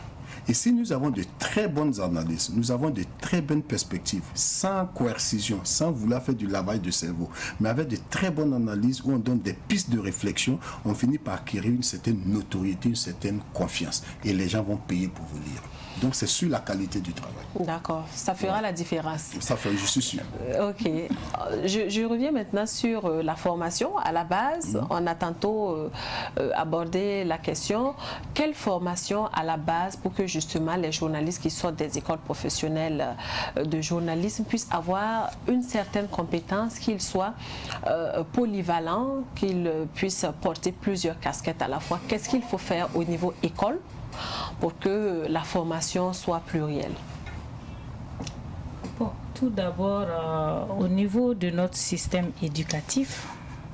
Et si nous avons de très bonnes analyses, nous avons de très bonnes perspectives, sans coercition, sans vouloir faire du lavage de cerveau, mais avec de très bonnes analyses où on donne des pistes de réflexion, on finit par acquérir une certaine notoriété, une certaine confiance. Et les gens vont payer pour vous lire. Donc c'est sur la qualité du travail. D'accord, ça fera la différence. Ça fait, je suis sûr. Ok, je reviens maintenant sur la formation à la base. On a tantôt abordé la question, quelle formation à la base pour que justement les journalistes qui sortent des écoles professionnelles de journalisme puissent avoir une certaine compétence, qu'ils soient polyvalents, qu'ils puissent porter plusieurs casquettes à la fois. Qu'est-ce qu'il faut faire au niveau école pour que la formation soit plurielle? Bon, tout d'abord, au niveau de notre système éducatif,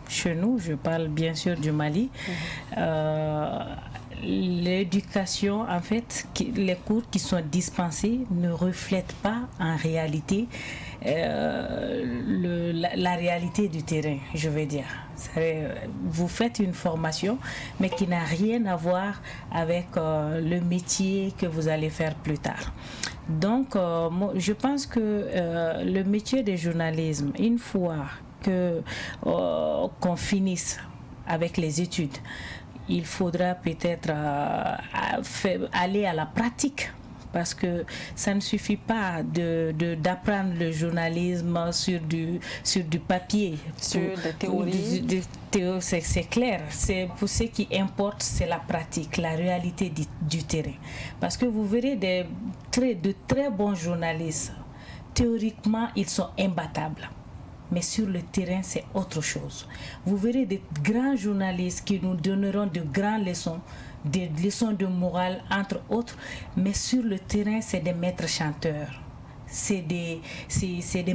chez nous, je parle bien sûr du Mali, l'éducation, en fait, les cours qui sont dispensés ne reflètent pas en réalité la réalité du terrain, je veux dire. Vous faites une formation, mais qui n'a rien à voir avec le métier que vous allez faire plus tard. Donc, je pense que le métier de journalisme, une fois qu'on finisse avec les études, il faudra peut-être aller à la pratique. Parce que ça ne suffit pas d'apprendre le journalisme sur du papier. Sur des théories. C'est clair. Pour ce qui importe, c'est la pratique, la réalité du terrain. Parce que vous verrez de très bons journalistes. Théoriquement, ils sont imbattables. Mais sur le terrain, c'est autre chose. Vous verrez des grands journalistes qui nous donneront de grandes leçons, des leçons de morale, entre autres, mais sur le terrain, c'est des maîtres chanteurs. C'est des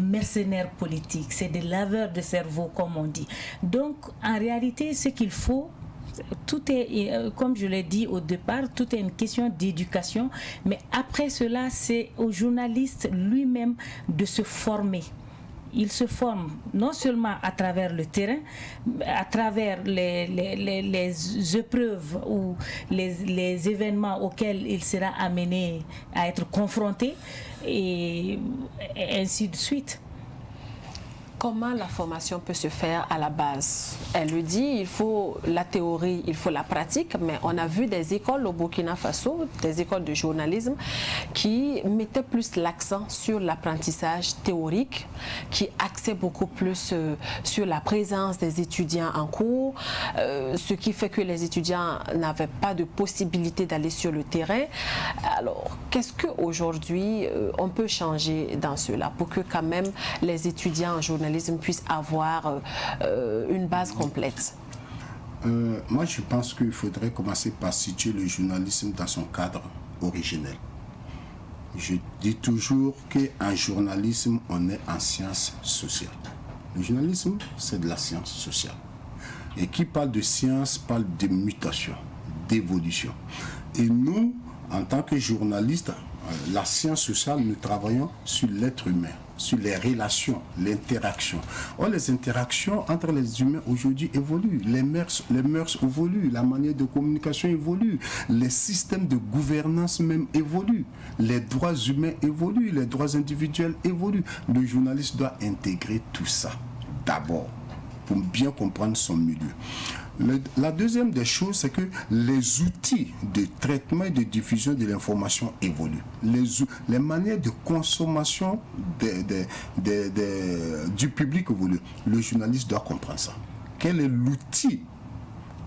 mercenaires politiques, c'est des laveurs de cerveau, comme on dit. Donc, en réalité, ce qu'il faut, tout est, comme je l'ai dit au départ, tout est une question d'éducation, mais après cela, c'est au journaliste lui-même de se former. Il se forme non seulement à travers le terrain, à travers les épreuves ou les événements auxquels il sera amené à être confronté, et ainsi de suite. Comment la formation peut se faire à la base? Elle le dit, il faut la théorie, il faut la pratique, mais on a vu des écoles au Burkina Faso, des écoles de journalisme, qui mettaient plus l'accent sur l'apprentissage théorique, qui axaient beaucoup plus sur la présence des étudiants en cours, ce qui fait que les étudiants n'avaient pas de possibilité d'aller sur le terrain. Alors, qu'est-ce qu'aujourd'hui on peut changer dans cela pour que quand même les étudiants en journalisme puissent avoir une base complète? Moi, je pense qu'il faudrait commencer par situer le journalisme dans son cadre originel. Je dis toujours qu'en journalisme, on est en sciences sociales. Le journalisme, c'est de la science sociale. Et qui parle de science parle de mutation, d'évolution. Et nous, en tant que journalistes, la science sociale, nous travaillons sur l'être humain, sur les relations, l'interaction. Or, les interactions entre les humains aujourd'hui évoluent. Les mœurs évoluent, la manière de communication évolue, les systèmes de gouvernance même évoluent, les droits humains évoluent, les droits individuels évoluent. Le journaliste doit intégrer tout ça, d'abord, pour bien comprendre son milieu. La deuxième des choses, c'est que les outils de traitement et de diffusion de l'information évoluent. Les manières de consommation du public évoluent. Le journaliste doit comprendre ça. Quel est l'outil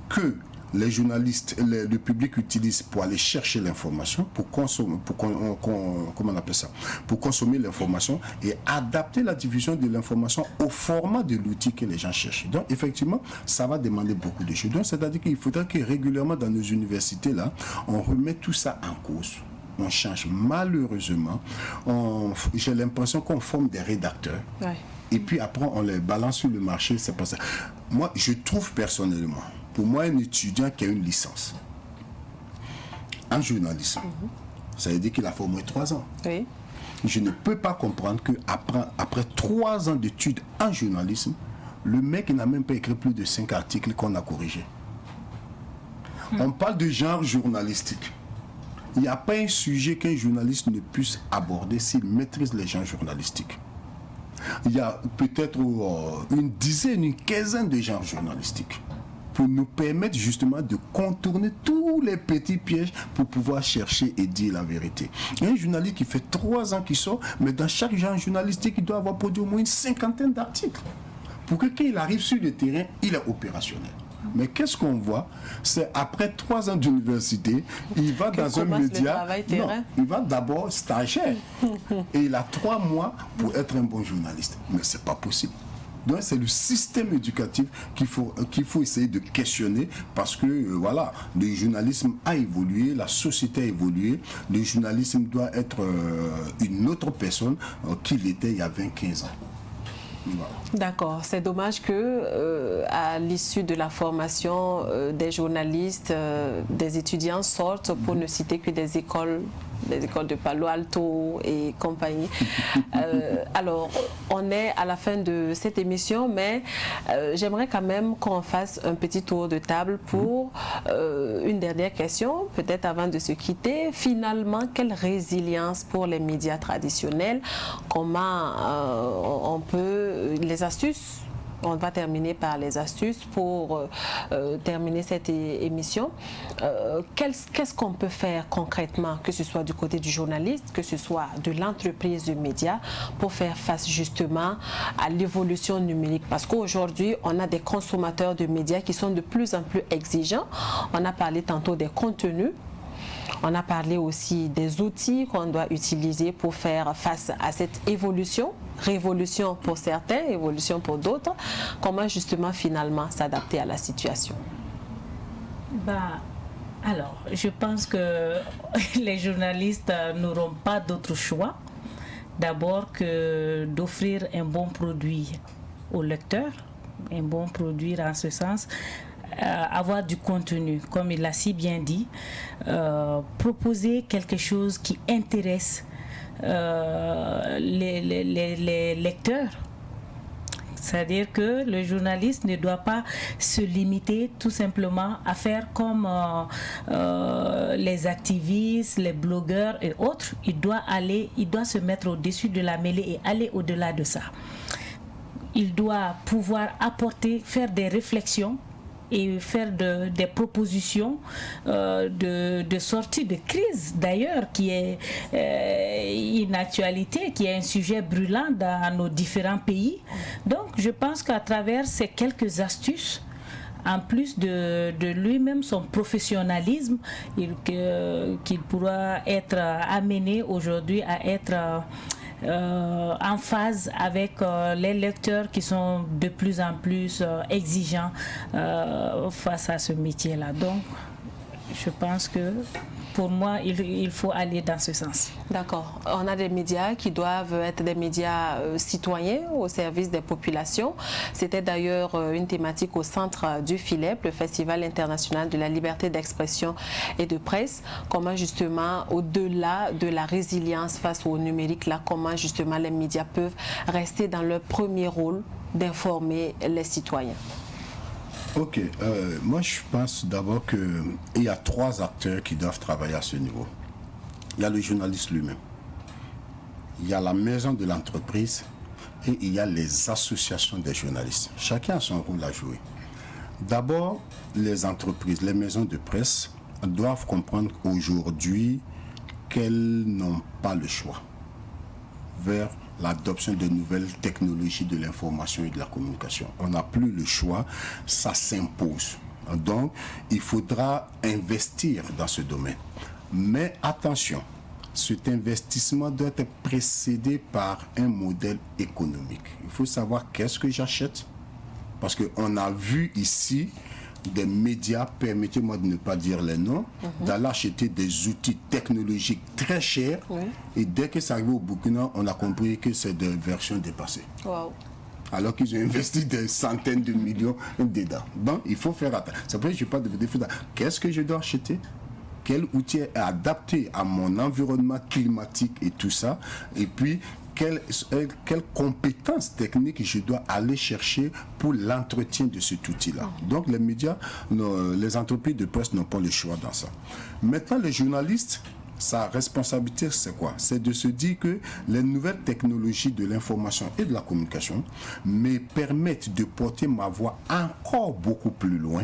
que les journalistes, le public utilise pour aller chercher l'information, pour consommer, comment on appelle ça, pour consommer l'information et adapter la diffusion de l'information au format de l'outil que les gens cherchent. Donc effectivement, ça va demander beaucoup de choses. Donc c'est-à-dire qu'il faudra que régulièrement dans nos universités là, on remet tout ça en cause. On change malheureusement. J'ai l'impression qu'on forme des rédacteurs. Ouais. Et puis après on les balance sur le marché. C'est pas ça. Moi, je trouve personnellement. Pour moi, un étudiant qui a une licence en journalisme, ça veut dire qu'il a fait au moins 3 ans. Oui. Je ne peux pas comprendre qu'après 3 ans d'études en journalisme, le mec n'a même pas écrit plus de 5 articles qu'on a corrigés. On parle de genre journalistique. Il n'y a pas un sujet qu'un journaliste ne puisse aborder s'il maîtrise les genres journalistiques. Il y a peut-être une dizaine, une quinzaine de genres journalistiques, pour nous permettre justement de contourner tous les petits pièges pour pouvoir chercher et dire la vérité. Il y a un journaliste qui fait 3 ans qu'il sort, mais dans chaque genre journalistique, il doit avoir produit au moins une 50aine d'articles. Pour que quand il arrive sur le terrain, il est opérationnel. Mais qu'est-ce qu'on voit? C'est après 3 ans d'université, il va dans un média. Non, il va d'abord stagiaire. Et il a 3 mois pour être un bon journaliste. Mais ce n'est pas possible. Donc c'est le système éducatif qu'il faut essayer de questionner, parce que voilà, le journalisme a évolué, la société a évolué, le journalisme doit être une autre personne qu'il était il y a 20-15 ans. Voilà. D'accord, c'est dommage que à l'issue de la formation des journalistes, des étudiants sortent, pour ne citer que des écoles de Palo Alto et compagnie. Alors, on est à la fin de cette émission, mais j'aimerais quand même qu'on fasse un petit tour de table pour une dernière question, peut-être avant de se quitter. Finalement, quelle résilience pour les médias traditionnels? Comment on peut... les astuces? On va terminer par les astuces pour terminer cette émission. Qu'est-ce qu'on peut faire concrètement, que ce soit du côté du journaliste, que ce soit de l'entreprise de médias, pour faire face justement à l'évolution numérique? Parce qu'aujourd'hui, on a des consommateurs de médias qui sont de plus en plus exigeants. On a parlé tantôt des contenus. On a parlé aussi des outils qu'on doit utiliser pour faire face à cette évolution, révolution pour certains, évolution pour d'autres. Comment justement finalement s'adapter à la situation? Alors, je pense que les journalistes n'auront pas d'autre choix, d'abord que d'offrir un bon produit au lecteur, un bon produit en ce sens. Avoir du contenu, comme il l'a si bien dit, proposer quelque chose qui intéresse les lecteurs. C'est-à-dire que le journaliste ne doit pas se limiter tout simplement à faire comme les activistes, les blogueurs et autres. Il doit se mettre au-dessus de la mêlée et aller au-delà de ça. il doit pouvoir apporter, faire des réflexions et faire des propositions de sortie de crise, d'ailleurs, qui est une actualité, qui est un sujet brûlant dans nos différents pays. Donc, je pense qu'à travers ces quelques astuces, en plus de lui-même, son professionnalisme, qu'il pourra être amené aujourd'hui à être en phase avec les lecteurs qui sont de plus en plus exigeants face à ce métier-là. Donc, je pense que pour moi, il faut aller dans ce sens. D'accord. On a des médias qui doivent être des médias citoyens au service des populations. C'était d'ailleurs une thématique au centre du FILEP, le Festival international de la liberté d'expression et de presse. Comment justement, au-delà de la résilience face au numérique, là, comment justement les médias peuvent rester dans leur premier rôle d'informer les citoyens? Ok, moi je pense d'abord qu'il y a 3 acteurs qui doivent travailler à ce niveau. Il y a le journaliste lui-même, il y a la maison de l'entreprise et il y a les associations des journalistes. Chacun a son rôle à jouer. D'abord, les entreprises, les maisons de presse doivent comprendre aujourd'hui qu'elles n'ont pas le choix vers l'adoption de nouvelles technologies de l'information et de la communication. On n'a plus le choix, ça s'impose. Donc, il faudra investir dans ce domaine. Mais attention, cet investissement doit être précédé par un modèle économique. Il faut savoir qu'est-ce que j'achète. Parce qu'on a vu ici des médias, permettez-moi de ne pas dire les noms, d'aller acheter des outils technologiques très chers. Et dès que ça arrive au Burkina, on a compris que c'est des versions dépassées. Wow. Alors qu'ils ont investi des centaines de millions dedans. Donc, il faut faire attention. C'est pour ça que je parle de défi. Qu'est-ce que je dois acheter? Quel outil est adapté à mon environnement climatique et tout ça? Et puis, quelles compétences techniques je dois aller chercher pour l'entretien de cet outil-là. Donc les médias, les entreprises de presse n'ont pas le choix dans ça. Maintenant, les journalistes, sa responsabilité, c'est quoi? C'est de se dire que les nouvelles technologies de l'information et de la communication me permettent de porter ma voix encore beaucoup plus loin,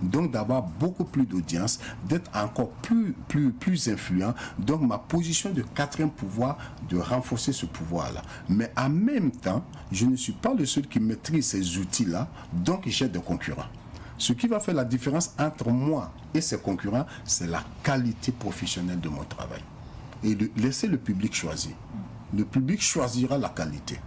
donc d'avoir beaucoup plus d'audience, d'être encore plus influent. Donc ma position de 4e pouvoir, de renforcer ce pouvoir-là. Mais en même temps, je ne suis pas le seul qui maîtrise ces outils-là, donc j'ai des concurrents. Ce qui va faire la différence entre moi et ces concurrents, c'est la qualité professionnelle de mon travail. Et de laisser le public choisir. Le public choisira la qualité.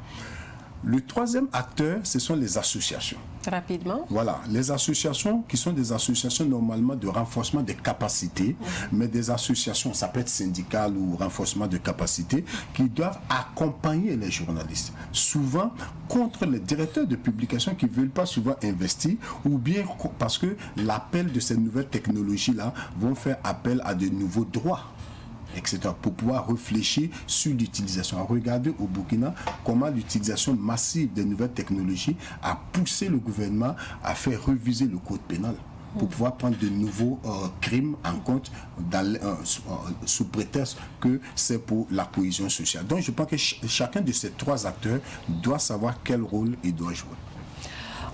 Le 3e acteur, ce sont les associations. Rapidement. Voilà, les associations qui sont des associations normalement de renforcement des capacités, mais des associations, ça peut être syndicales ou renforcement de capacités, qui doivent accompagner les journalistes. Souvent contre les directeurs de publication qui ne veulent pas souvent investir, ou bien parce que l'appel de ces nouvelles technologies-là vont faire appel à de nouveaux droits, etc., pour pouvoir réfléchir sur l'utilisation. Regardez au Burkina comment l'utilisation massive des nouvelles technologies a poussé le gouvernement à faire réviser le code pénal pour pouvoir prendre de nouveaux crimes en compte sous prétexte que c'est pour la cohésion sociale. Donc je pense que chacun de ces 3 acteurs doit savoir quel rôle il doit jouer.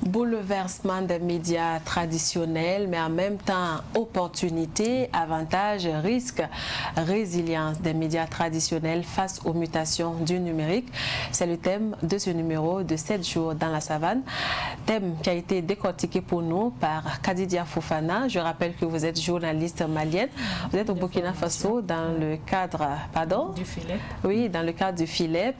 Bouleversement des médias traditionnels, mais en même temps opportunité, avantages, risques, résilience des médias traditionnels face aux mutations du numérique. C'est le thème de ce numéro de 7 jours dans la savane. Thème qui a été décortiqué pour nous par Kadidia Fofana. Je rappelle que vous êtes journaliste malienne. Vous êtes au Burkina Faso dans le cadre, du FILEP. Oui, dans le cadre du FILEP.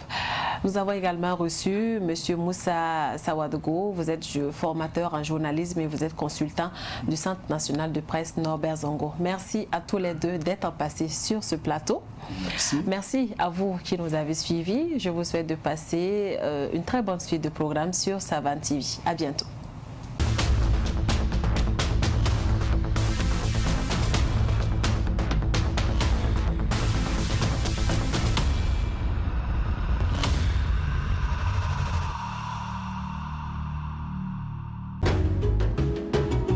Nous avons également reçu M. Moussa Sawadogo. Vous êtes formateur en journalisme et vous êtes consultant du Centre national de presse Norbert Zongo. Merci à tous les deux d'être passés sur ce plateau. Merci. Merci à vous qui nous avez suivis. Je vous souhaite de passer une très bonne suite de programmes sur Savane TV. À bientôt.